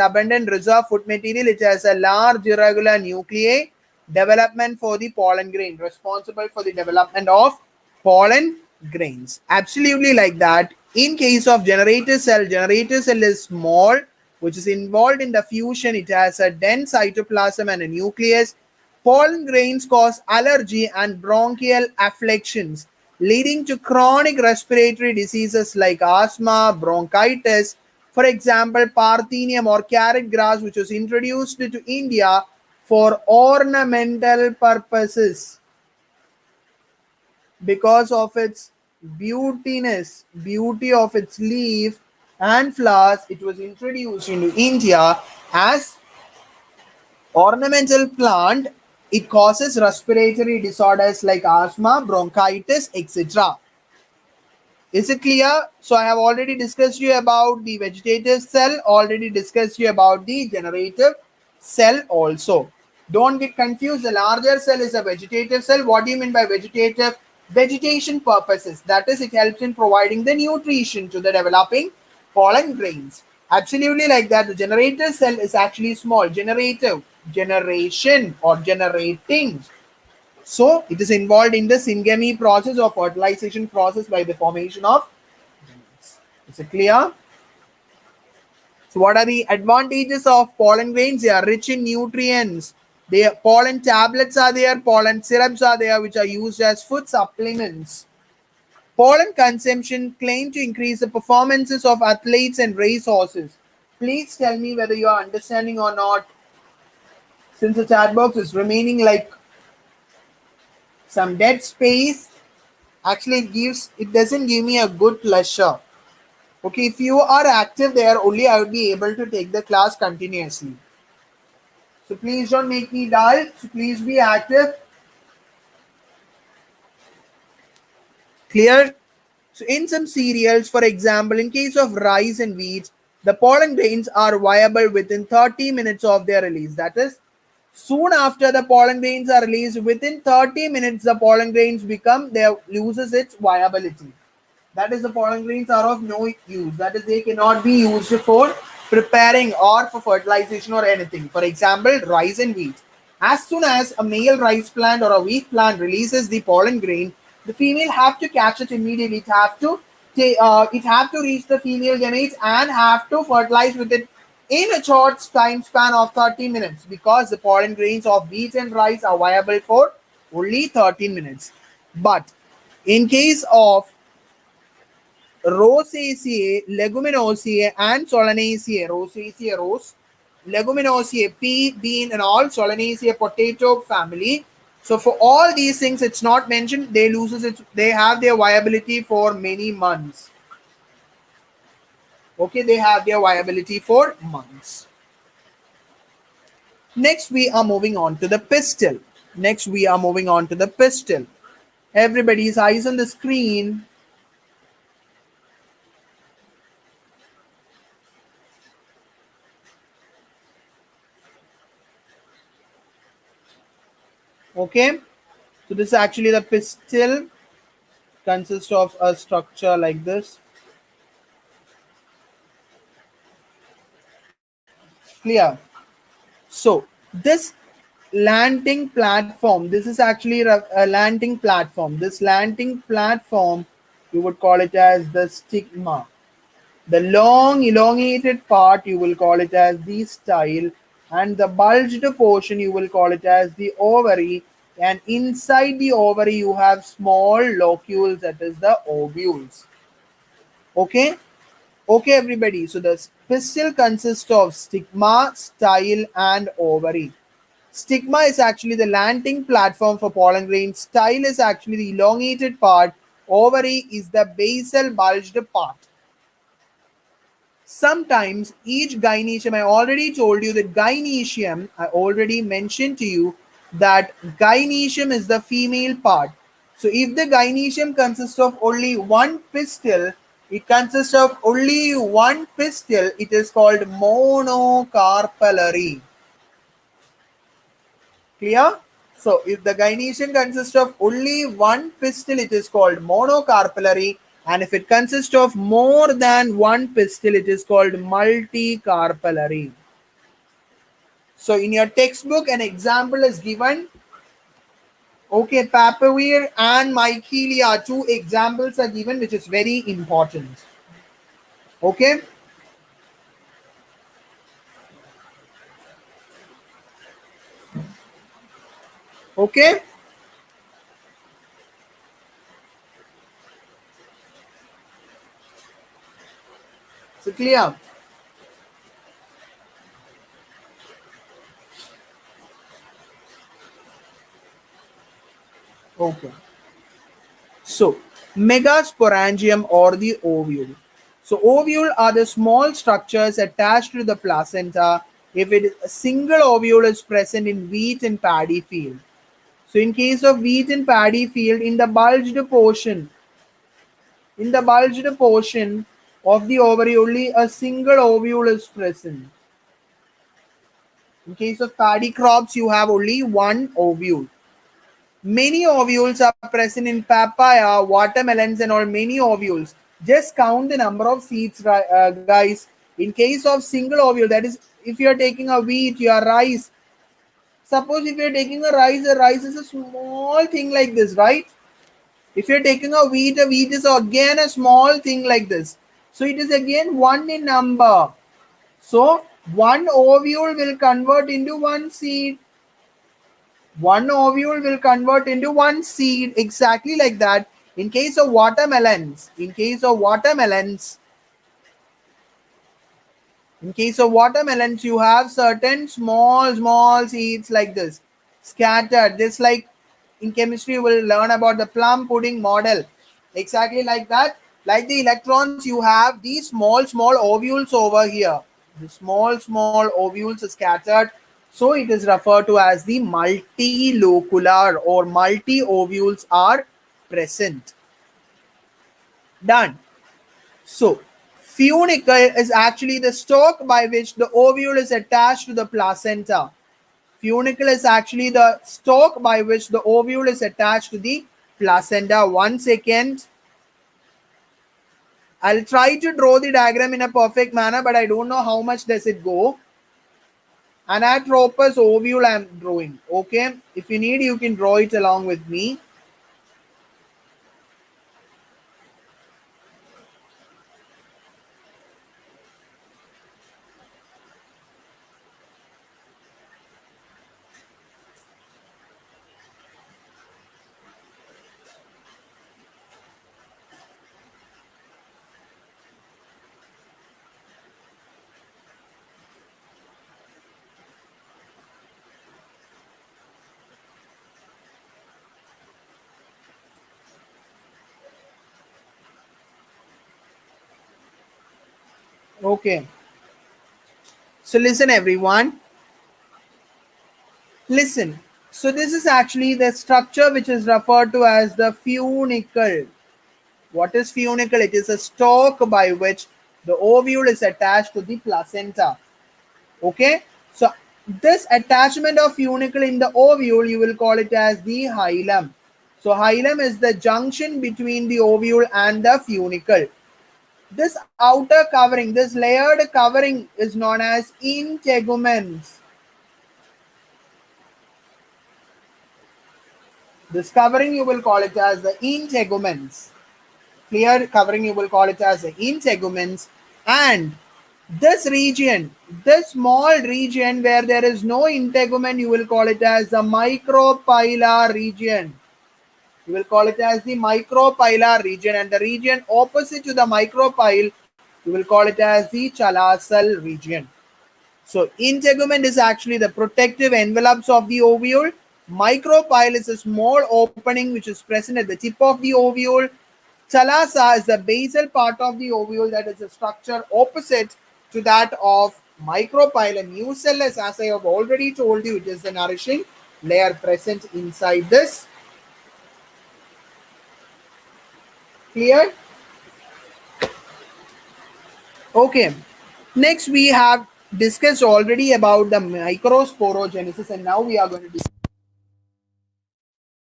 a large irregular nuclei. development for the pollen grain, responsible for the development of pollen grains. Absolutely like that. In case of generator cell is small, which is involved in the fusion. It has a dense cytoplasm and a nucleus. Pollen grains cause allergy and bronchial afflictions, leading to chronic respiratory diseases like asthma, bronchitis. For example, Parthenium or carrot grass, which was introduced to India for ornamental purposes because of its beauty of its leaf and flowers. It was introduced into India as ornamental plant. It causes respiratory disorders like asthma, bronchitis, etc. Is it clear? So I have already discussed you about the vegetative cell, already discussed you about the generative cell also. Don't get confused. The larger cell is a vegetative cell. What do you mean by vegetative? Vegetation purposes. That is, it helps in providing the nutrition to the developing pollen grains. Absolutely like that. The generator cell is actually small. Generative, generation or generating. So it is involved in the syngamy process or fertilization process by the formation of gametes. Is it clear? So what are the advantages of pollen grains? They are rich in nutrients. Their pollen tablets are there, pollen syrups are there, which are used as food supplements. Pollen consumption claimed to increase the performances of athletes and racehorses. Please tell me whether you are understanding or not. Since the chat box is remaining like some dead space, actually it doesn't give me a good pleasure. Okay, if you are active there, only I would be able to take the class continuously. So please don't make me dull. So please be active. Clear? So in some cereals, for example, in case of rice and wheat, the pollen grains are viable within 30 minutes of their release. That is, soon after the pollen grains are released, within 30 minutes, the pollen grains loses its viability. That is, the pollen grains are of no use. That is, they cannot be used for preparing or for fertilization or anything. For example, rice and wheat. As soon as a male rice plant or a wheat plant releases the pollen grain, the female have to catch it immediately. It have to reach the female gametes and have to fertilize with it in a short time span of 30 minutes, because the pollen grains of wheat and rice are viable for only 13 minutes. But in case of Rosaceae, Leguminosae, and Solanaceae. Rosaceae, rose, Leguminosae, pea, bean, and all. Solanaceae, potato family. So for all these things, it's not mentioned. They have their viability for many months. Okay, they have their viability for months. Next, we are moving on to the pistil. Everybody's eyes on the screen. Okay, so this is actually the pistil, consists of a structure like this. Clear? So this landing platform, this is actually a landing platform. This landing platform, you would call it as the stigma. The long elongated part, you will call it as the style, and the bulged portion, you will call it as the ovary, and inside the ovary you have small locules, that is the ovules. Okay, everybody. So the pistil consists of stigma, style, and ovary. Stigma is actually the landing platform for pollen grain. Style is actually the elongated part. Ovary is the basal bulged part. Sometimes each gynoecium, I already told you that gynoecium, I already mentioned to you that gynoecium is the female part. So if the gynoecium consists of only one pistil, it is called monocarpellary. Clear? So if the gynoecium consists of only one pistil, it is called monocarpellary. And if it consists of more than one pistil, it is called multicarpellary. So in your textbook, an example is given Okay, Papaver and Mycelia, two examples are given, which is very important. Okay. Okay. So clear. Okay. So, megasporangium or the ovule. So, ovule are the small structures attached to the placenta if it is a single ovule is present in wheat and paddy field. So, in case of wheat and paddy field, in the bulged portion of the ovary, only a single ovule is present. In case of paddy crops, you have only one ovule. Many ovules are present in papaya, watermelons, and all many ovules. Just count the number of seeds, guys. In case of single ovule, that is, if you are taking a wheat, your rice. Suppose if you are taking a rice is a small thing like this, right? If you are taking a wheat is again a small thing like this. So it is again one in number. So one ovule will convert into one seed. One ovule will convert into one seed, exactly like that. In case of watermelons, you have certain small seeds like this scattered. This, like in chemistry, you will learn about the plum pudding model. Exactly like that. Like the electrons, you have these small ovules over here. The small ovules are scattered. So it is referred to as the multilocular or multi-ovules are present. Done. So, funicle is actually the stalk by which the ovule is attached to the placenta. Funicle is actually the stalk by which the ovule is attached to the placenta. 1 second. I'll try to draw the diagram in a perfect manner, but I don't know how much does it go. Anatropous ovule I'm drawing. Okay. If you need, you can draw it along with me. Okay. So listen, everyone. Listen. So this is actually the structure which is referred to as the funicle. What is funicle? It is a stalk by which the ovule is attached to the placenta. Okay. So this attachment of funicle in the ovule, you will call it as the hilum. So hilum is the junction between the ovule and the funicle. This outer covering, this layered covering is known as integuments. This covering you will call it as the integuments. Clear covering you will call it as the integuments. And this region, this small region where there is no integument, you will call it as the micropylar region. You will call it as the micropylar region, and the region opposite to the micropyle, you will call it as the chalacal region. So integument is actually the protective envelopes of the ovule. Micropyle is a small opening which is present at the tip of the ovule. Chalasa is the basal part of the ovule, that is a structure opposite to that of micropyle. And nucellus, as I have already told you, it is the nourishing layer present inside this. Clear? Okay. Next, we have discussed already about the microsporogenesis, and now we are going to discuss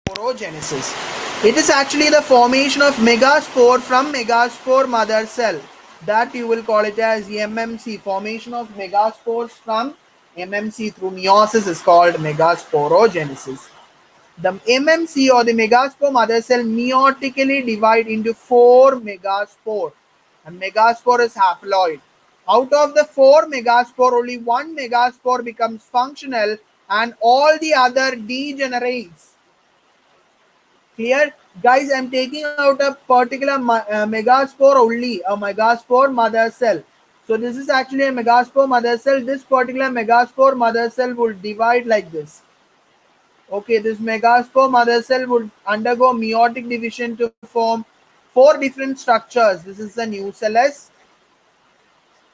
sporogenesis. It is actually the formation of megaspore from megaspore mother cell. That you will call it as MMC. Formation of megaspores from MMC through meiosis is called megasporogenesis. The MMC or the megaspore mother cell meiotically divide into 4 megaspore. A megaspore is haploid. Out of the 4 megaspore, only 1 megaspore becomes functional and all the other degenerates. Clear? Guys, I'm taking out a particular megaspore only, a megaspore mother cell. So this is actually a megaspore mother cell. This particular megaspore mother cell will divide like this. Okay, this megaspore mother cell would undergo meiotic division to form 4 different structures. This is the nucellus.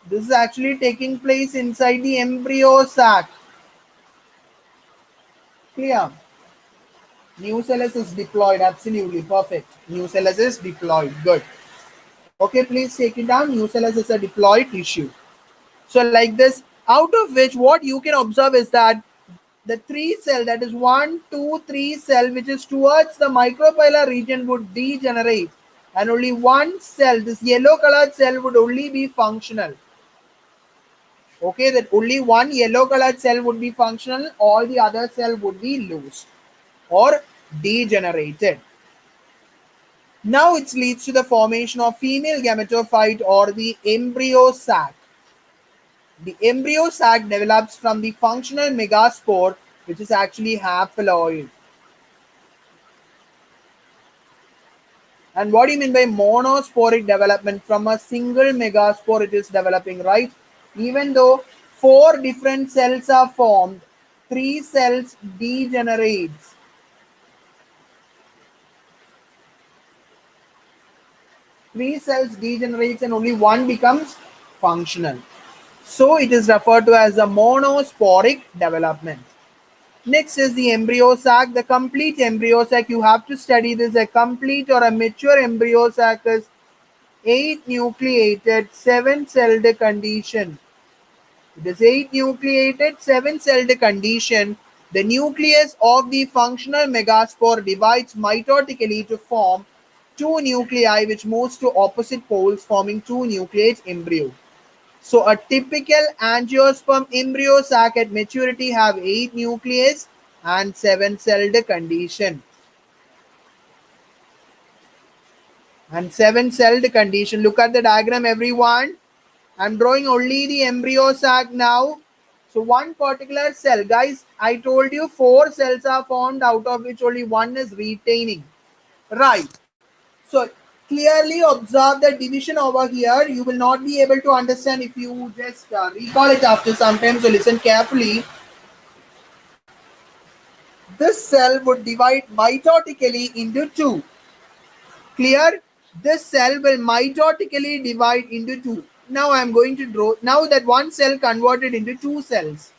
This is actually taking place inside the embryo sac. Clear? Nucellus is diploid. Absolutely perfect. Nucellus is diploid. Good. Okay, please take it down. Nucellus is a diploid tissue. So like this, out of which what you can observe is that the 3 cell, that is 1, 2, 3 cell, which is towards the micropylar region, would degenerate, and only 1 cell, this yellow colored cell, would only be functional. Okay, that only 1 yellow colored cell would be functional, all the other cell would be loose or degenerated. Now it leads to the formation of female gametophyte or the embryo sac. The embryo sac develops from the functional megaspore, which is actually haploid. And what do you mean by monosporic development? From a single megaspore it is developing, right? Even though 4 different cells are formed, 3 cells degenerates. 3 cells degenerates and only 1 becomes functional. So it is referred to as a monosporic development. Next is the embryo sac. The complete embryo sac, you have to study this. A complete or a mature embryo sac is 8 nucleated, 7-celled condition. It is 8 nucleated, 7-celled condition. The nucleus of the functional megaspore divides mitotically to form 2 nuclei which moves to opposite poles, forming 2 nucleate embryo. So a typical angiosperm embryo sac at maturity have 8 nucleus and 7-celled condition. And 7-celled condition. Look at the diagram, everyone. I'm drawing only the embryo sac now. So one particular cell, guys, I told you 4 cells are formed, out of which only 1 is retaining. Right. So clearly observe the division over here. You will not be able to understand if you just recall it after some time. So listen carefully. This cell would divide mitotically into 2. Clear? This cell will mitotically divide into 2. Now I am going to draw. Now that 1 cell converted into 2 cells.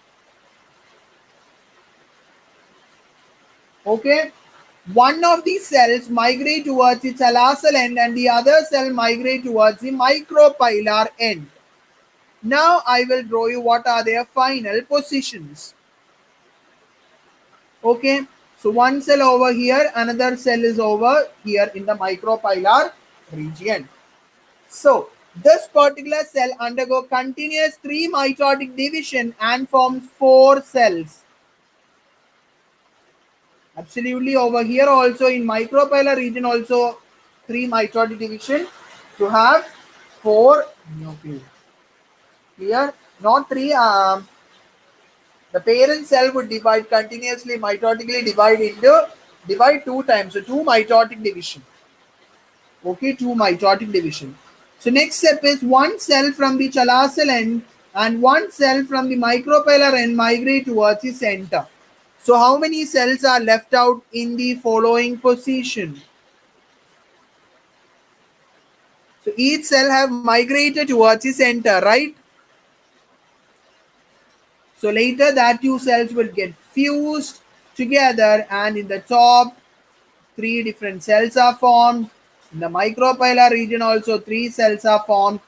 Okay. One of these cells migrate towards the thalassal end and the other cell migrate towards the micropylar end. Now I will draw you what are their final positions. Okay, so one cell over here, another cell is over here in the micropylar region. So this particular cell undergo continuous 3 mitotic division and forms 4 cells. Absolutely, over here also in micropylar region also 3 mitotic division to have 4 nuclei. Here not 3. The parent cell would divide continuously, mitotically divide 2 times. So 2 mitotic division. Okay, 2 mitotic division. So next step is 1 cell from the thalassal end and 1 cell from the micropylar end migrate towards the center. So how many cells are left out in the following position? So each cell have migrated towards the center, right? So later that 2 cells will get fused together and in the top 3 different cells are formed. In the micropylar region also 3 cells are formed.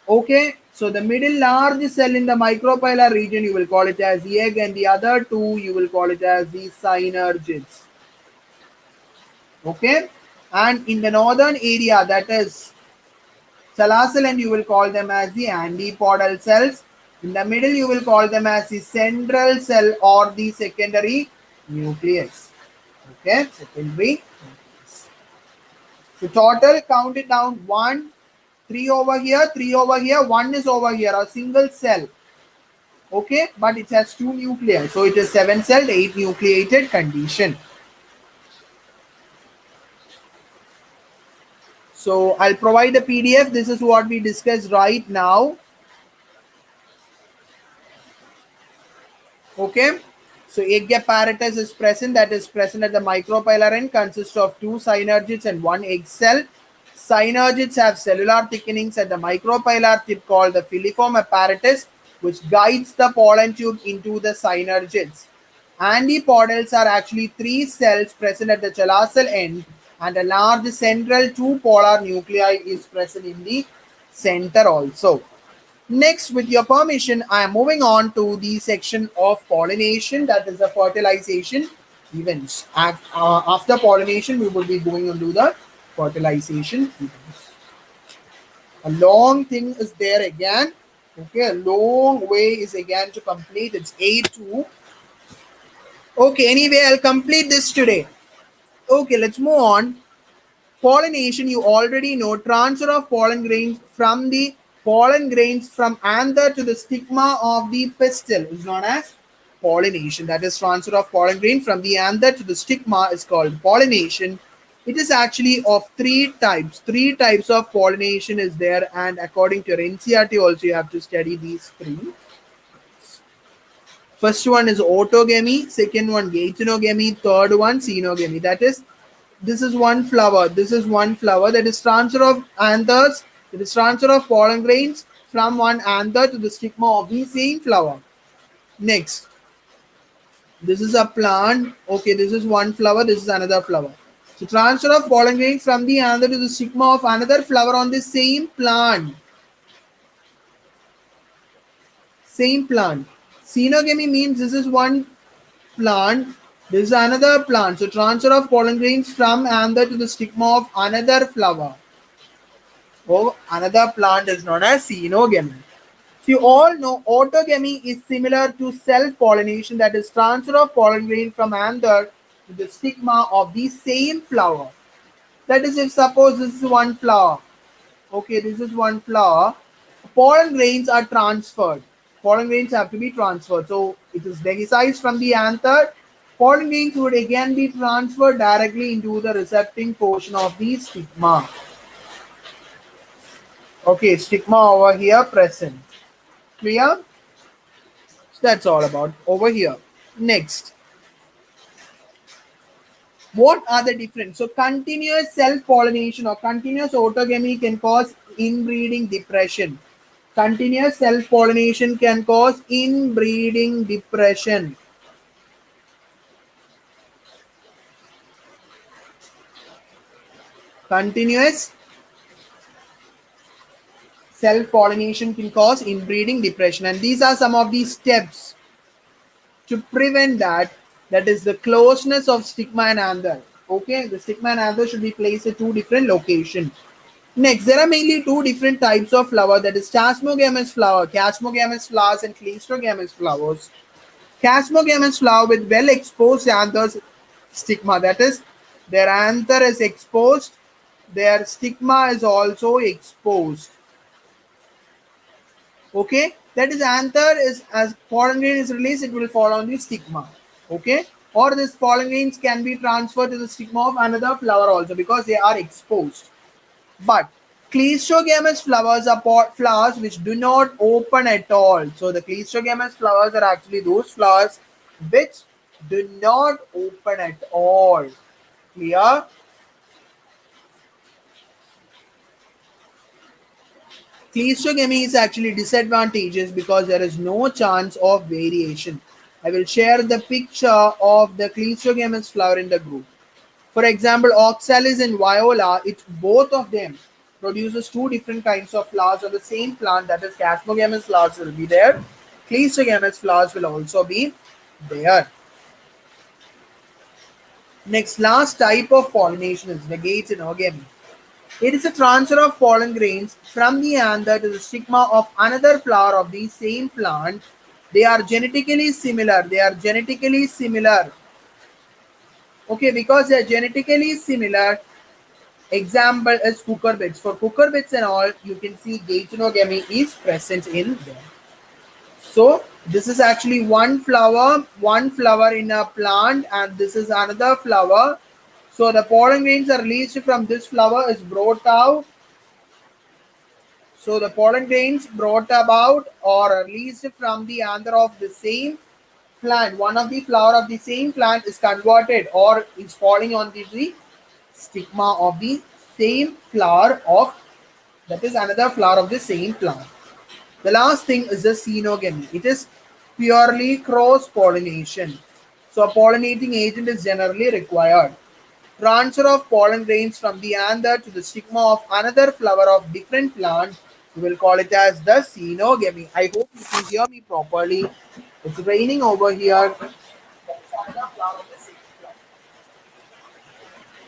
Okay, so the middle large cell in the micropylar region you will call it as the egg and the other 2 you will call it as the synergids. Okay, and in the northern area, that is thalassal end, you will call them as the antipodal cells. In the middle you will call them as the central cell or the secondary nucleus. Okay, secondary. So total, count it down. 1, 3 over here, 3 over here, 1 is over here, a single cell. Okay, but it has 2 nuclei. So it is 7 celled, 8 nucleated condition. So I'll provide a PDF. This is what we discussed right now. Okay. So egg apparatus is present, that is present at the micropylar end, consists of 2 synergids and 1 egg cell. Synergids have cellular thickenings at the micropylar tip called the filiform apparatus, which guides the pollen tube into the synergids. Antipodals are actually 3 cells present at the chelacal end, and a large central 2 polar nuclei is present in the center also. Next, with your permission, I am moving on to the section of pollination, that is the fertilization events. After pollination, we will be going into the fertilization events. A long thing is there again. Okay, a long way is again to complete. It's A2. Okay, anyway, I'll complete this today. Okay, let's move on. Pollination, you already know, transfer of pollen grains from anther to the stigma of the pistil is known as pollination. That is, transfer of pollen grain from the anther to the stigma is called pollination. It is actually of 3 types. 3 types of pollination is there, and according to your NCERT also you have to study these 3. First one is autogamy, second one gaetogamy, third one xenogamy. That is, this is one flower, this is one flower, that is transfer of anthers, that is transfer of pollen grains from one anther to the stigma of the same flower. Next, this is a plant. Okay, this is one flower, this is another flower. So transfer of pollen grains from the anther to the stigma of another flower on the same plant. Same plant. Xenogamy means this is one plant, this is another plant. So transfer of pollen grains from anther to the stigma of another flower. Oh, another plant is known as xenogamy. So you all know autogamy is similar to self-pollination, that is transfer of pollen grain from anther to the stigma of the same flower. That is, if suppose this is one flower. Okay, this is one flower. Pollen grains are transferred. Pollen grains have to be transferred. So it is dehiscized from the anther. Pollen grains would again be transferred directly into the recepting portion of the stigma. Okay, stigma over here present. Clear? So that's all about over here. Next, what are the difference? So continuous self-pollination or continuous autogamy can cause inbreeding depression. Continuous self-pollination can cause inbreeding depression. Continuous self-pollination can cause inbreeding depression, and these are some of the steps to prevent that. That is the closeness of stigma and anther. Okay, the stigma and anther should be placed at 2 different locations. Next, there are mainly 2 different types of flower, that is chasmogamous flower, chasmogamous flowers and cleistogamous flowers. Chasmogamous flower with well exposed anthers stigma, that is their anther is exposed, their stigma is also exposed. Okay, that is anther is, as pollen grain is released, it will fall on the stigma. Okay, or this pollen grains can be transferred to the stigma of another flower also because they are exposed. But cleistogamous flowers are flowers which do not open at all. So the cleistogamous flowers are actually those flowers which do not open at all. Clear? Cleistogamy is actually disadvantageous because there is no chance of variation. I will share the picture of the cleistogamous flower in the group. For example, oxalis and viola, it both of them produces 2 different kinds of flowers on the same plant, that is chasmogamous flowers will be there. Cleistogamous flowers will also be there. Next, last type of pollination is gaetogamy. It is a transfer of pollen grains from the anther to the stigma of another flower of the same plant. They are genetically similar. They are genetically similar. Okay, because they are genetically similar. Example is cucurbits. For cucurbits and all, you can see geitonogamy is present in them. So this is actually one flower in a plant, and this is another flower. So the pollen grains are released from this flower is brought out. So the pollen grains brought about or released from the anther of the same plant, one of the flower of the same plant is converted or is falling on the stigma of the same flower of, that is another flower of the same plant. The last thing is the xenogamy. It is purely cross pollination. So a pollinating agent is generally required. Transfer of pollen grains from the anther to the stigma of another flower of different plant. We will call it as the xenogamy. I hope you can hear me properly. It's raining over here.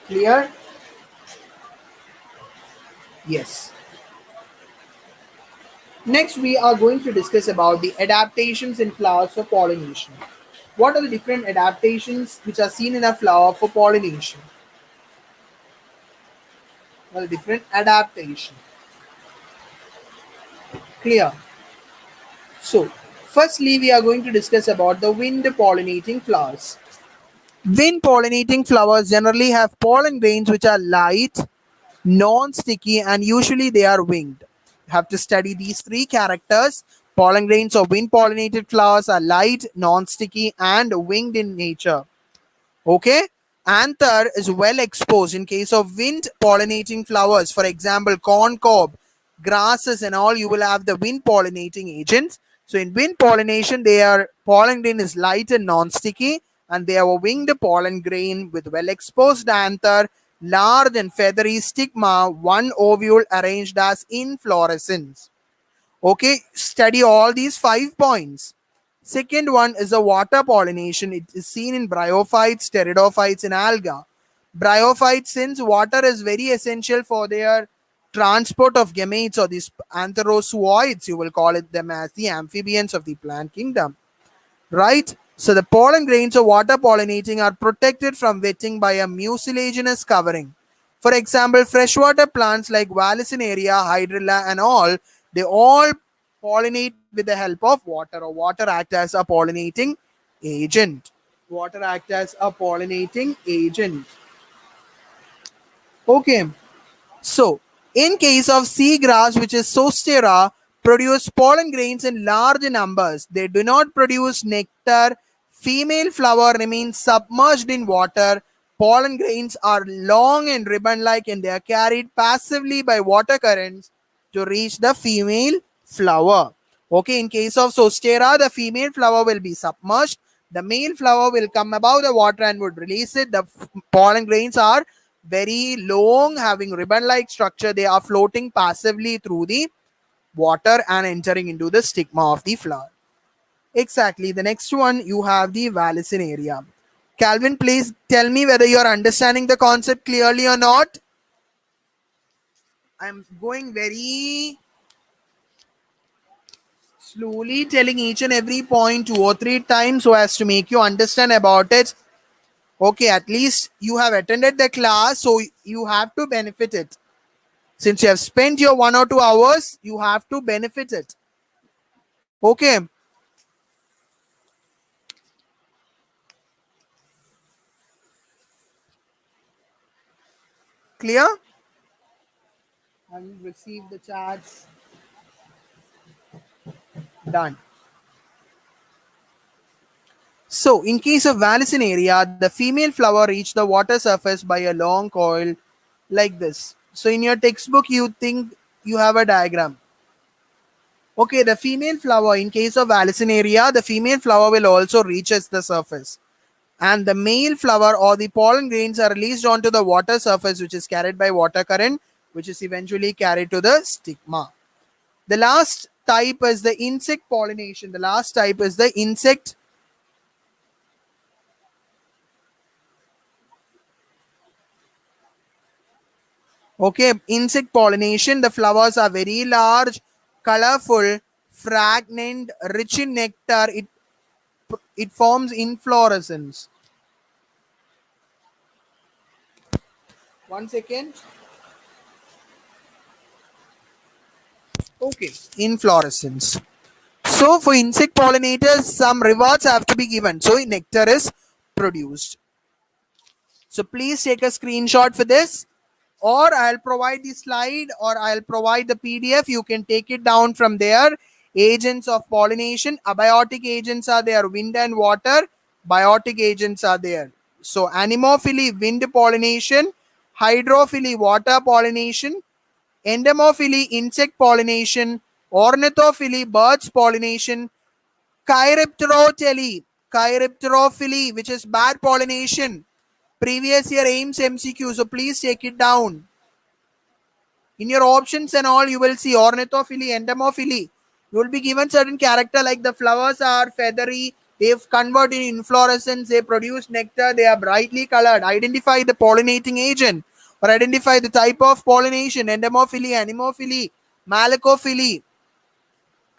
Clear? Yes. Next, we are going to discuss about the adaptations in flowers for pollination. What are the different adaptations which are seen in a flower for pollination? Well, different adaptation. Clear. So, firstly, we are going to discuss about the wind pollinating flowers. Wind pollinating flowers generally have pollen grains which are light, non-sticky, and usually they are winged. You have to study these three characters. Pollen grains of wind pollinated flowers are light, non-sticky, and winged in nature. Okay, anther is well exposed in case of wind pollinating flowers. For example, corn cob, grasses, and all, you will have the wind pollinating agents. So in wind pollination, their pollen grain is light and non-sticky, and they have a winged pollen grain with well exposed anther, large and feathery stigma, one ovule arranged as inflorescence. Okay, study all these 5 points. Second one is the water pollination. It is seen in bryophytes, pteridophytes, and alga. Bryophytes, since water is very essential for their transport of gametes or these antherozooids, you will call it them as the amphibians of the plant kingdom, right? So the pollen grains of water pollinating are protected from wetting by a mucilaginous covering. For example, freshwater plants like Vallisneria, Hydrilla, and all, they all pollinate with the help of water, or water act as a pollinating agent. Water act as a pollinating agent. Okay. So, in case of seagrass, which is Zostera, produce pollen grains in large numbers. They do not produce nectar. Female flower remains submerged in water. Pollen grains are long and ribbon-like, and they are carried passively by water currents to reach the female flower. Okay, in case of Zostera, the female flower will be submerged. The male flower will come above the water and would release it. The pollen grains are very long, having ribbon-like structure. They are floating passively through the water and entering into the stigma of the flower. Exactly. The next one, you have the Vallisneria. Calvin, please tell me whether you are understanding the concept clearly or not. I'm going very slowly, telling each and every point 2 or 3 times so as to make you understand about it. Okay, at least you have attended the class, so you have to benefit it. Since you have spent your 1 or 2 hours, you have to benefit it. Okay. Clear? And receive the chats. Done. So, in case of Vallisneria, the female flower reach the water surface by a long coil like this. So, in your textbook, you think you have a diagram. Okay, the female flower, in case of Vallisneria, the female flower will also reaches the surface. And the male flower or the pollen grains are released onto the water surface, which is carried by water current, which is eventually carried to the stigma. The last type is the insect pollination. The last type is the insect. Okay, insect pollination. The flowers are very large, colorful, fragrant, rich in nectar. It forms inflorescence. 1 second. Okay, inflorescence. So for insect pollinators, some rewards have to be given. So nectar is produced. So please take a screenshot for this, or I'll provide the slide, or I'll provide the PDF. You can take it down from there. Agents of pollination, abiotic agents are there, wind and water. Biotic agents are there. So anemophily, wind pollination. Hydrophily, water pollination. Endomophily, insect pollination. Ornithophily, birds pollination. Chiropterophily, which is bad pollination. Previous year AIMS MCQ, so please take it down. In your options and all, you will see ornithophily, endomophily. You will be given certain character like the flowers are feathery, they've converted in inflorescence, they produce nectar, they are brightly colored. Identify the pollinating agent or identify the type of pollination, endomophily, anemophily, malacophily,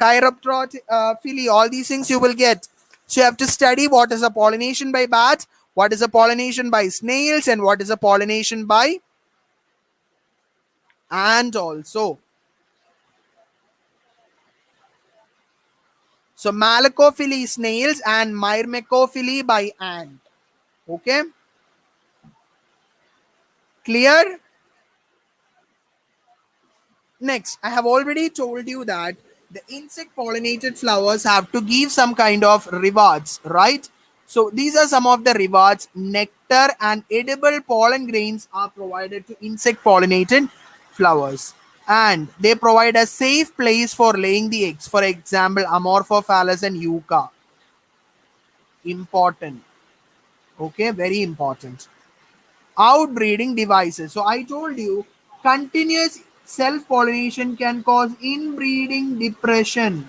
chiropterophily, all these things you will get. So you have to study what is a pollination by bats, what is a pollination by snails, and what is a pollination by ant also. So malacophily snails and myrmecophily by ant. Okay, clear? Next, I have already told you that the insect pollinated flowers have to give some kind of rewards, right? So these are some of the rewards. Nectar and edible pollen grains are provided to insect pollinated flowers, and they provide a safe place for laying the eggs. For example, Amorphophallus and Yucca. Important. Okay, very important. Outbreeding devices. So I told you continuous self pollination can cause inbreeding depression.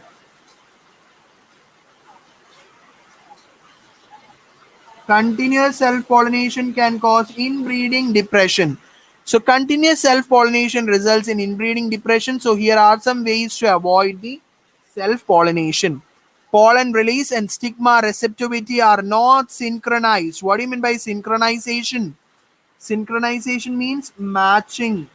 Continuous self pollination can cause inbreeding depression. So continuous self pollination results in inbreeding depression. So here are some ways to avoid the self pollination. Pollen release and stigma receptivity are not synchronized. What do you mean by synchronization? Synchronization means matching.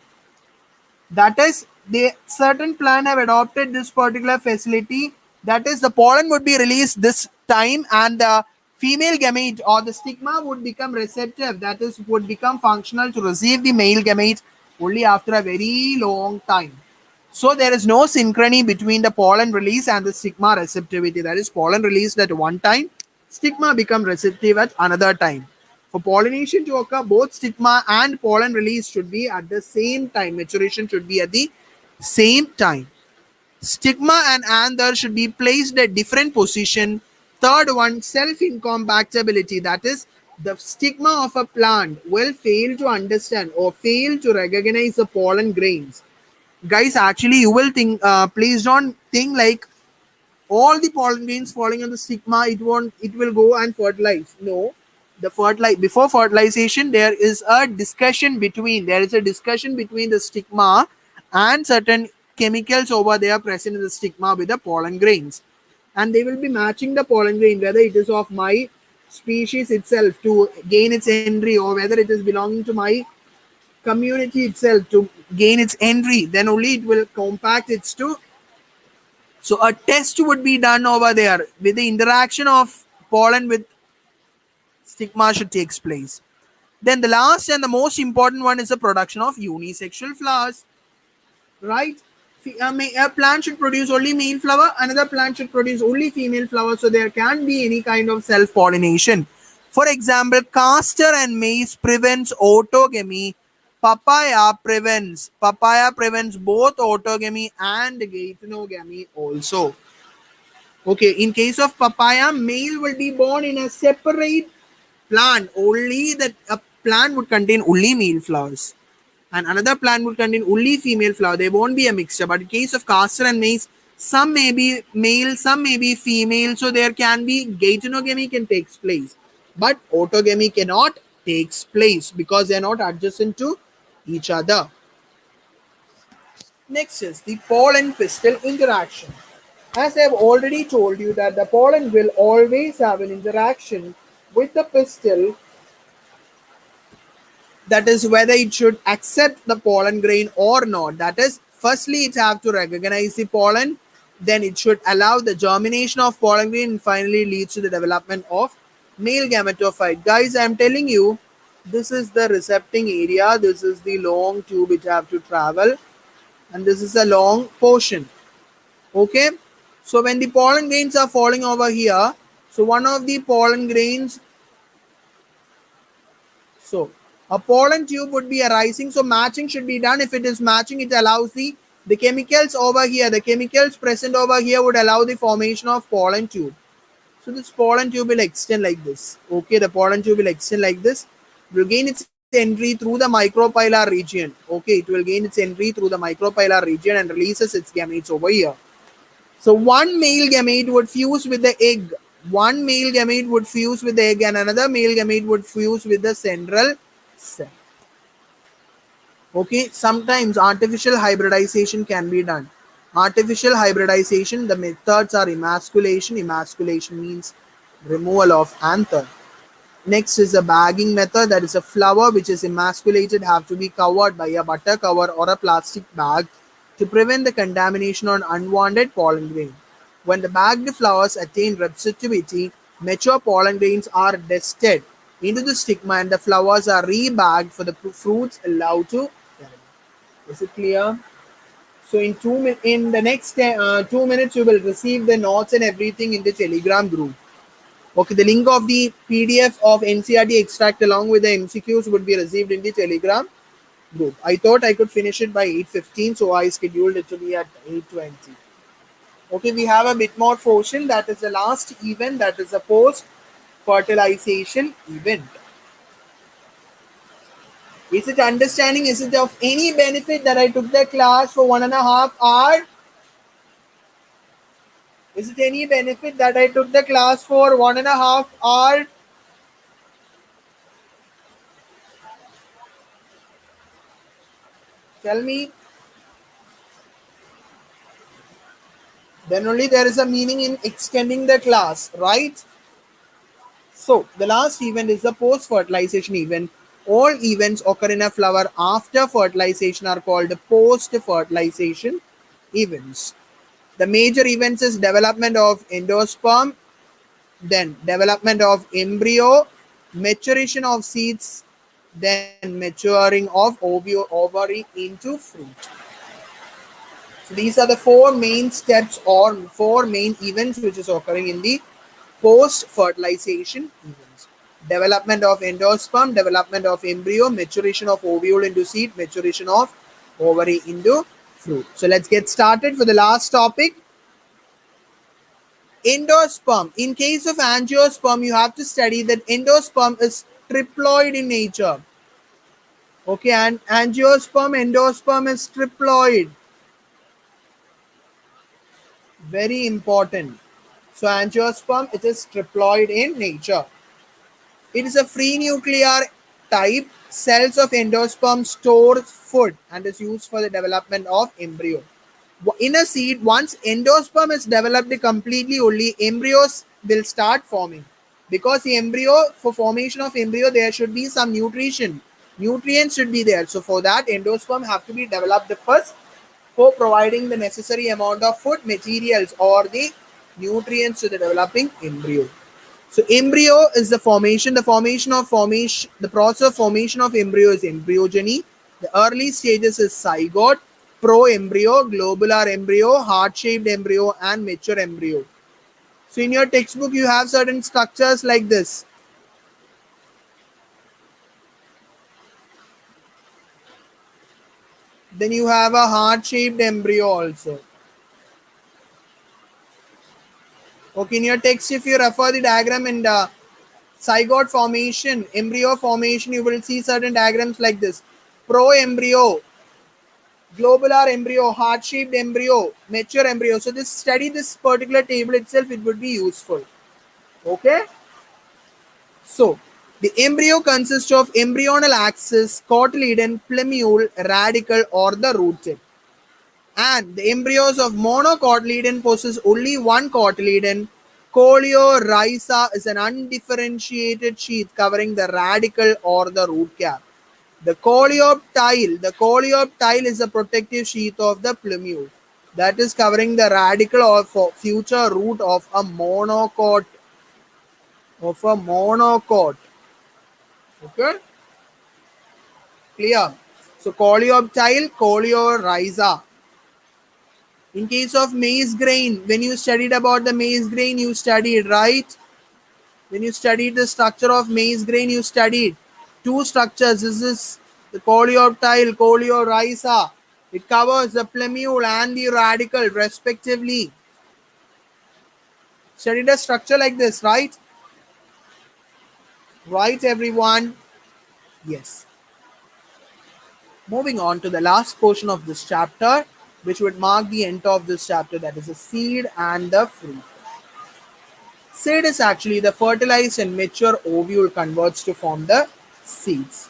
That is, the certain plant have adopted this particular facility. That is, the pollen would be released this time, and the female gamete or the stigma would become receptive. That is, would become functional to receive the male gamete only after a very long time. So there is no synchrony between the pollen release and the stigma receptivity. That is, pollen released at one time, stigma become receptive at another time. For pollination to occur, both stigma and pollen release should be at the same time. Maturation should be at the same time. Stigma and anther should be placed at different position. Third one, self-incompatibility. That is, the stigma of a plant will fail to understand or fail to recognize the pollen grains. Guys, actually, you will think, please don't think like all the pollen grains falling on the stigma, it will go and fertilize. No, the fertilize before fertilization, there is a discussion between the stigma and certain chemicals over there present in the stigma with the pollen grains, and they will be matching the pollen grain whether it is of my species itself to gain its entry, or whether it is belonging to my community itself to gain its entry. Then only it will compact its to. So a test would be done over there with the interaction of pollen with stigma should takes place. Then the last and the most important one is the production of unisexual flowers, right? A plant should produce only male flower, another plant should produce only female flower, so there can be any kind of self-pollination. For example, castor and maize prevents autogamy. Papaya prevents both autogamy and geitonogamy also. Okay, in case of papaya, male will be born in a separate plant. Only that a plant would contain only male flowers, and another plant would contain only female flower. There won't be a mixture. But in case of castor and maize, some may be male, some may be female. So there can be geitonogamy can takes place, but autogamy cannot takes place because they are not adjacent to each other. Next is the pollen pistil interaction. As I have already told you that the pollen will always have an interaction with the pistil. that is whether it should accept the pollen grain or not. That is, firstly it have to recognize the pollen, then it should allow the germination of pollen grain, and finally leads to the development of male gametophyte. Guys, I am telling you, this is the recepting area, this is the long tube it have to travel, and this is a long portion. Okay, so when the pollen grains are falling over here, so one of the pollen grains, so a pollen tube would be arising. So matching should be done. If it is matching, it allows the chemicals over here, the chemicals present over here would allow the formation of pollen tube. So this pollen tube will extend like this. Okay, the pollen tube will extend like this. It will gain its entry through the micropylar region. Okay, it will gain its entry through the micropylar region and releases its gametes over here. So one male gamete would fuse with the egg. One male gamete would fuse with the egg and another male gamete would fuse with the central cell. Okay, sometimes artificial hybridization can be done. Artificial hybridization, the methods are emasculation. Emasculation means removal of anther. Next is a bagging method, that is a flower which is emasculated have to be covered by a butter cover or a plastic bag to prevent the contamination on unwanted pollen grain. When the bagged flowers attain receptivity, mature pollen grains are dusted into the stigma and the flowers are rebagged for the fruits allowed to germinate. Is it clear? So in the next 2 minutes you will receive the notes and everything in the Telegram group. Okay, the link of the PDF of NCRT extract along with the MCQs would be received in the Telegram group. I thought I could finish it by 8:15, so I scheduled it to be at 8:20. Okay, we have a bit more portion, that is the last event, that is the post fertilization event. Is it understanding? Is it of any benefit that I took the class for 1.5 hours? Is it any benefit that I took the class for 1.5 hours? Tell me. Then only there is a meaning in extending the class, right? So the last event is the post-fertilization event. All events occur in a flower after fertilization are called post-fertilization events. The major events is development of endosperm, then development of embryo, maturation of seeds, then maturing of ovary into fruit. So these are the four main steps or four main events which is occurring in the post-fertilization events. Development of endosperm, development of embryo, maturation of ovule into seed, maturation of ovary into fruit. So let's get started for the last topic. Endosperm. In case of angiosperm, you have to study that endosperm is triploid in nature. Okay, and angiosperm, endosperm is triploid. Very important. So angiosperm, it is triploid in nature. It is a free nuclear type. Cells of endosperm store food and is used for the development of embryo. In a seed, once endosperm is developed completely, only embryos will start forming. Because the embryo, for formation of embryo, there should be some nutrition. Nutrients should be there. So for that, endosperm have to be developed first for providing the necessary amount of food materials or the nutrients to the developing embryo. So embryo is the formation. The process of formation of embryo is embryogeny. The early stages is zygote, pro-embryo, globular embryo, heart-shaped embryo, and mature embryo. So in your textbook, you have certain structures like this. Then you have a heart-shaped embryo also. Okay, in your text, if you refer the diagram in the zygote formation, embryo formation, you will see certain diagrams like this. Pro-embryo, globular embryo, heart-shaped embryo, mature embryo. So this study this particular table itself, it would be useful. Okay. So the embryo consists of embryonal axis, cotyledon, plumule, radicle, or the root tip. And the embryos of monocotyledon possess only one cotyledon. Coleorhiza is an undifferentiated sheath covering the radicle or the root cap. The coleoptile is the protective sheath of the plumule that is covering the radicle or future root of a monocot. Okay, clear. So coleoptile, coleorhiza. In case of maize grain, when you studied about the maize grain, you studied, right? When you studied the structure of maize grain, you studied two structures. This is the coleoptile, coleorhiza. It covers the plumule and the radicle respectively. Studied a structure like this, right? Right, everyone? Yes. Moving on to the last portion of this chapter, which would mark the end of this chapter, that is the seed and the fruit. Seed is actually the fertilized and mature ovule converts to form the seeds.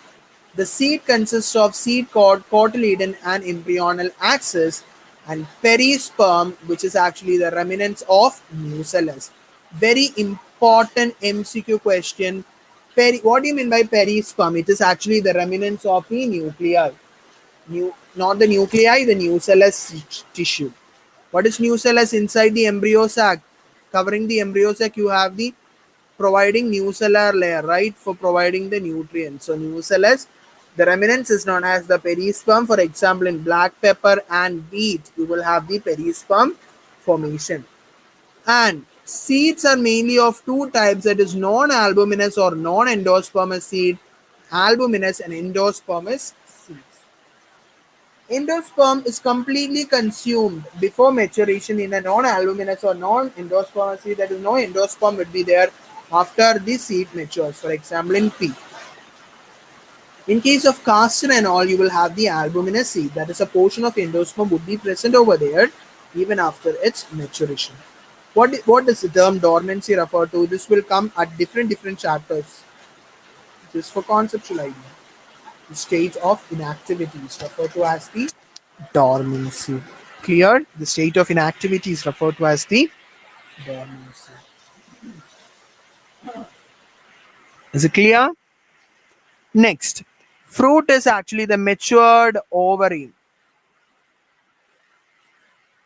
The seed consists of seed cord, cotyledon, and embryonal axis, and perisperm, which is actually the remnants of nucellus. Very important MCQ question. What do you mean by perisperm? It is actually the remnants of the nuclei. Not the nuclei, the nucellus tissue. What is nucellus? Inside the embryo sac? Covering the embryo sac, you have the providing nucellar layer, right, for providing the nutrients. So nucellus, the remnants is known as the perisperm. For example, in black pepper and wheat, you will have the perisperm formation. And seeds are mainly of two types, that is non-albuminous or non-endospermous seed, albuminous and endospermous seeds. Endosperm is completely consumed before maturation in a non-albuminous or non-endospermous seed. That is, no endosperm would be there after the seed matures. For example, in pea. In case of castor and all, you will have the albuminous seed. That is, a portion of endosperm would be present over there even after its maturation. What does the term dormancy refer to? This will come at different chapters. Just for conceptual idea. The state of inactivity is referred to as the dormancy. Clear? The state of inactivity is referred to as the dormancy. Is it clear? Next, fruit is actually the matured ovary.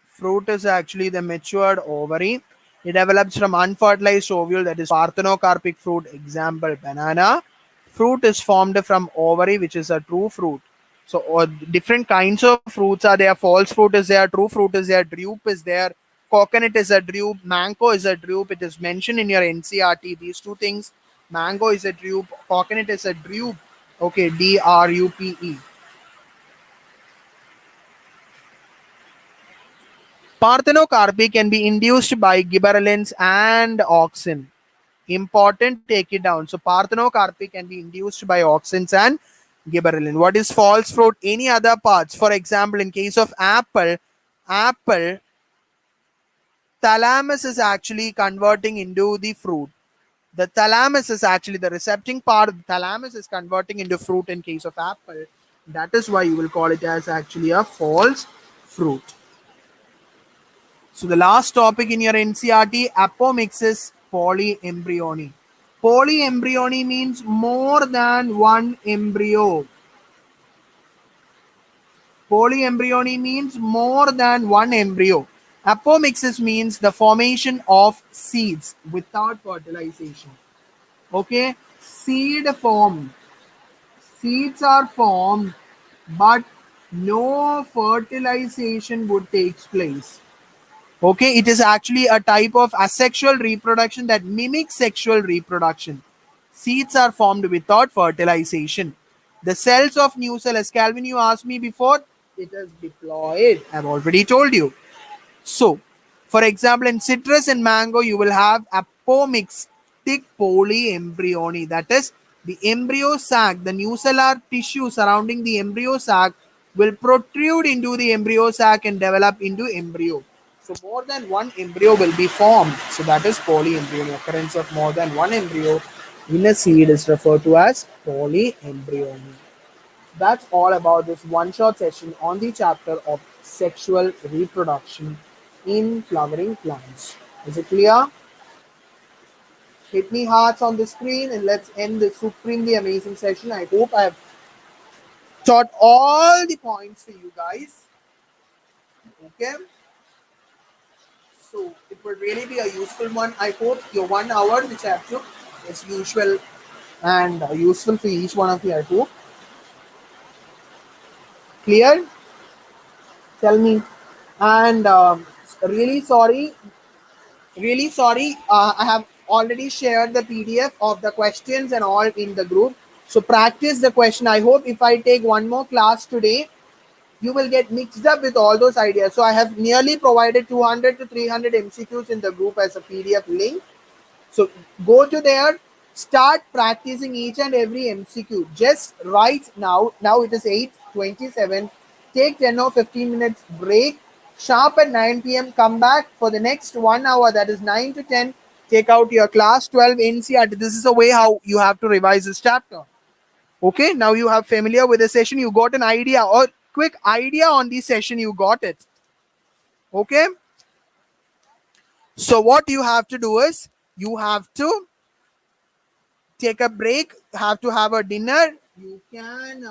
Fruit is actually the matured ovary. It develops from unfertilized ovule, that is parthenocarpic fruit, example banana. Fruit is formed from ovary, which is a true fruit. So different kinds of fruits are there. False fruit is there, true fruit is there, drupe is there, coconut is a drupe, mango is a drupe. It is mentioned in your NCRT. These two things, mango is a drupe, coconut is a drupe. Okay, drupe. Parthenocarpy can be induced by gibberellins and auxin. Important, take it down. So parthenocarpy can be induced by auxins and gibberellin. What is false fruit? Any other parts. For example, in case of apple, thalamus is actually converting into the fruit. The thalamus is actually the recepting part of the thalamus is converting into fruit in case of apple. That is why you will call it as actually a false fruit. So the last topic in your NCRT, apomixis polyembryony. Polyembryony means more than one embryo. Polyembryony means more than one embryo. Apomixis means the formation of seeds without fertilization. Okay, seed formed. Seeds are formed, but no fertilization would take place. Okay, it is actually a type of asexual reproduction that mimics sexual reproduction. Seeds are formed without fertilization. The cells of nucellus, Calvin, you asked me before, it is diploid. I've already told you. So, for example, in citrus and mango, you will have apomixtic polyembryony. That is, the embryo sac, the nucellar tissue surrounding the embryo sac will protrude into the embryo sac and develop into embryo. So more than one embryo will be formed. So that is polyembryony. Occurrence of more than one embryo in a seed is referred to as polyembryony. That's all about this one shot session on the chapter of sexual reproduction in flowering plants. Is it clear? Hit me hearts on the screen and let's end this supremely amazing session. I hope I have taught all the points for you guys. Okay, so it would really be a useful one. I hope your 1 hour which I have took is usual and useful for each one of you. I hope. Clear? Tell me. And really sorry, really sorry. I have already shared the PDF of the questions and all in the group. So practice the question. I hope if I take one more class today, you will get mixed up with all those ideas. So I have nearly provided 200 to 300 MCQs in the group as a PDF link. So go to there, start practicing each and every MCQ. Just right now, now it is 8:27. Take 10 or 15 minutes break. Sharp at 9 p.m. Come back for the next 1 hour, that is 9 to 10. Take out your class 12 NCRT. This is the way how you have to revise this chapter. Okay, now you have familiar with the session. You got an idea or quick idea on the session. You got it. Okay. So what you have to do is you have to take a break, have to have a dinner. You can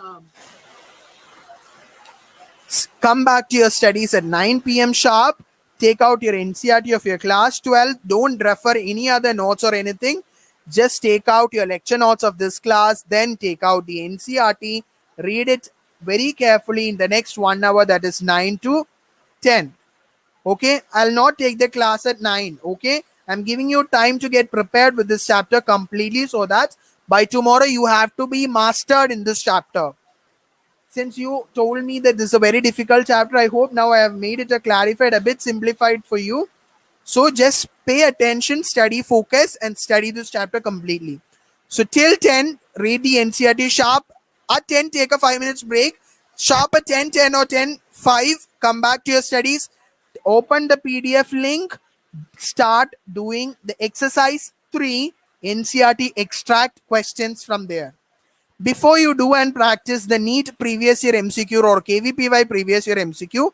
come back to your studies at 9 p.m. sharp. Take out your NCRT of your class 12. Don't refer any other notes or anything. Just take out your lecture notes of this class, then take out the NCRT. Read it very carefully in the next 1 hour, that is 9 to 10. Okay, I'll not take the class at 9. Okay, I'm giving you time to get prepared with this chapter completely so that by tomorrow you have to be mastered in this chapter. Since you told me that this is a very difficult chapter, I hope now I have made it a clarified, a bit simplified for you. So just pay attention, study, focus, and study this chapter completely. So till 10, read the NCRT sharp. At 10, take a 5 minutes break. Sharp at 10, 10 or 10, 5, come back to your studies. Open the PDF link. Start doing the exercise 3 NCRT extract questions from there. Before you do and practice the NEET previous year MCQ or KVPY previous year MCQ,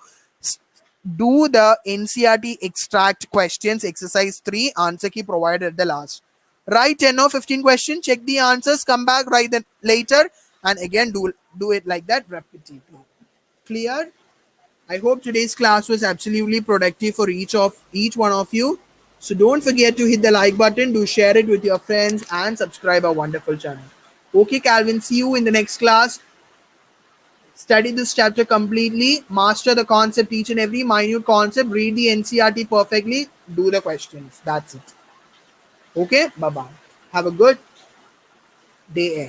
do the NCRT extract questions, exercise 3, answer key provided at the last. Write 10 or 15 questions, check the answers, come back, write them later, and again do it like that repetitively. Clear? I hope today's class was absolutely productive for each one of you. So don't forget to hit the like button, do share it with your friends, and subscribe our wonderful channel. Okay, Calvin, see you in the next class. Study this chapter completely, master the concept, each and every minute concept, read the NCRT perfectly, do the questions. That's it. Okay, bye bye. Have a good day.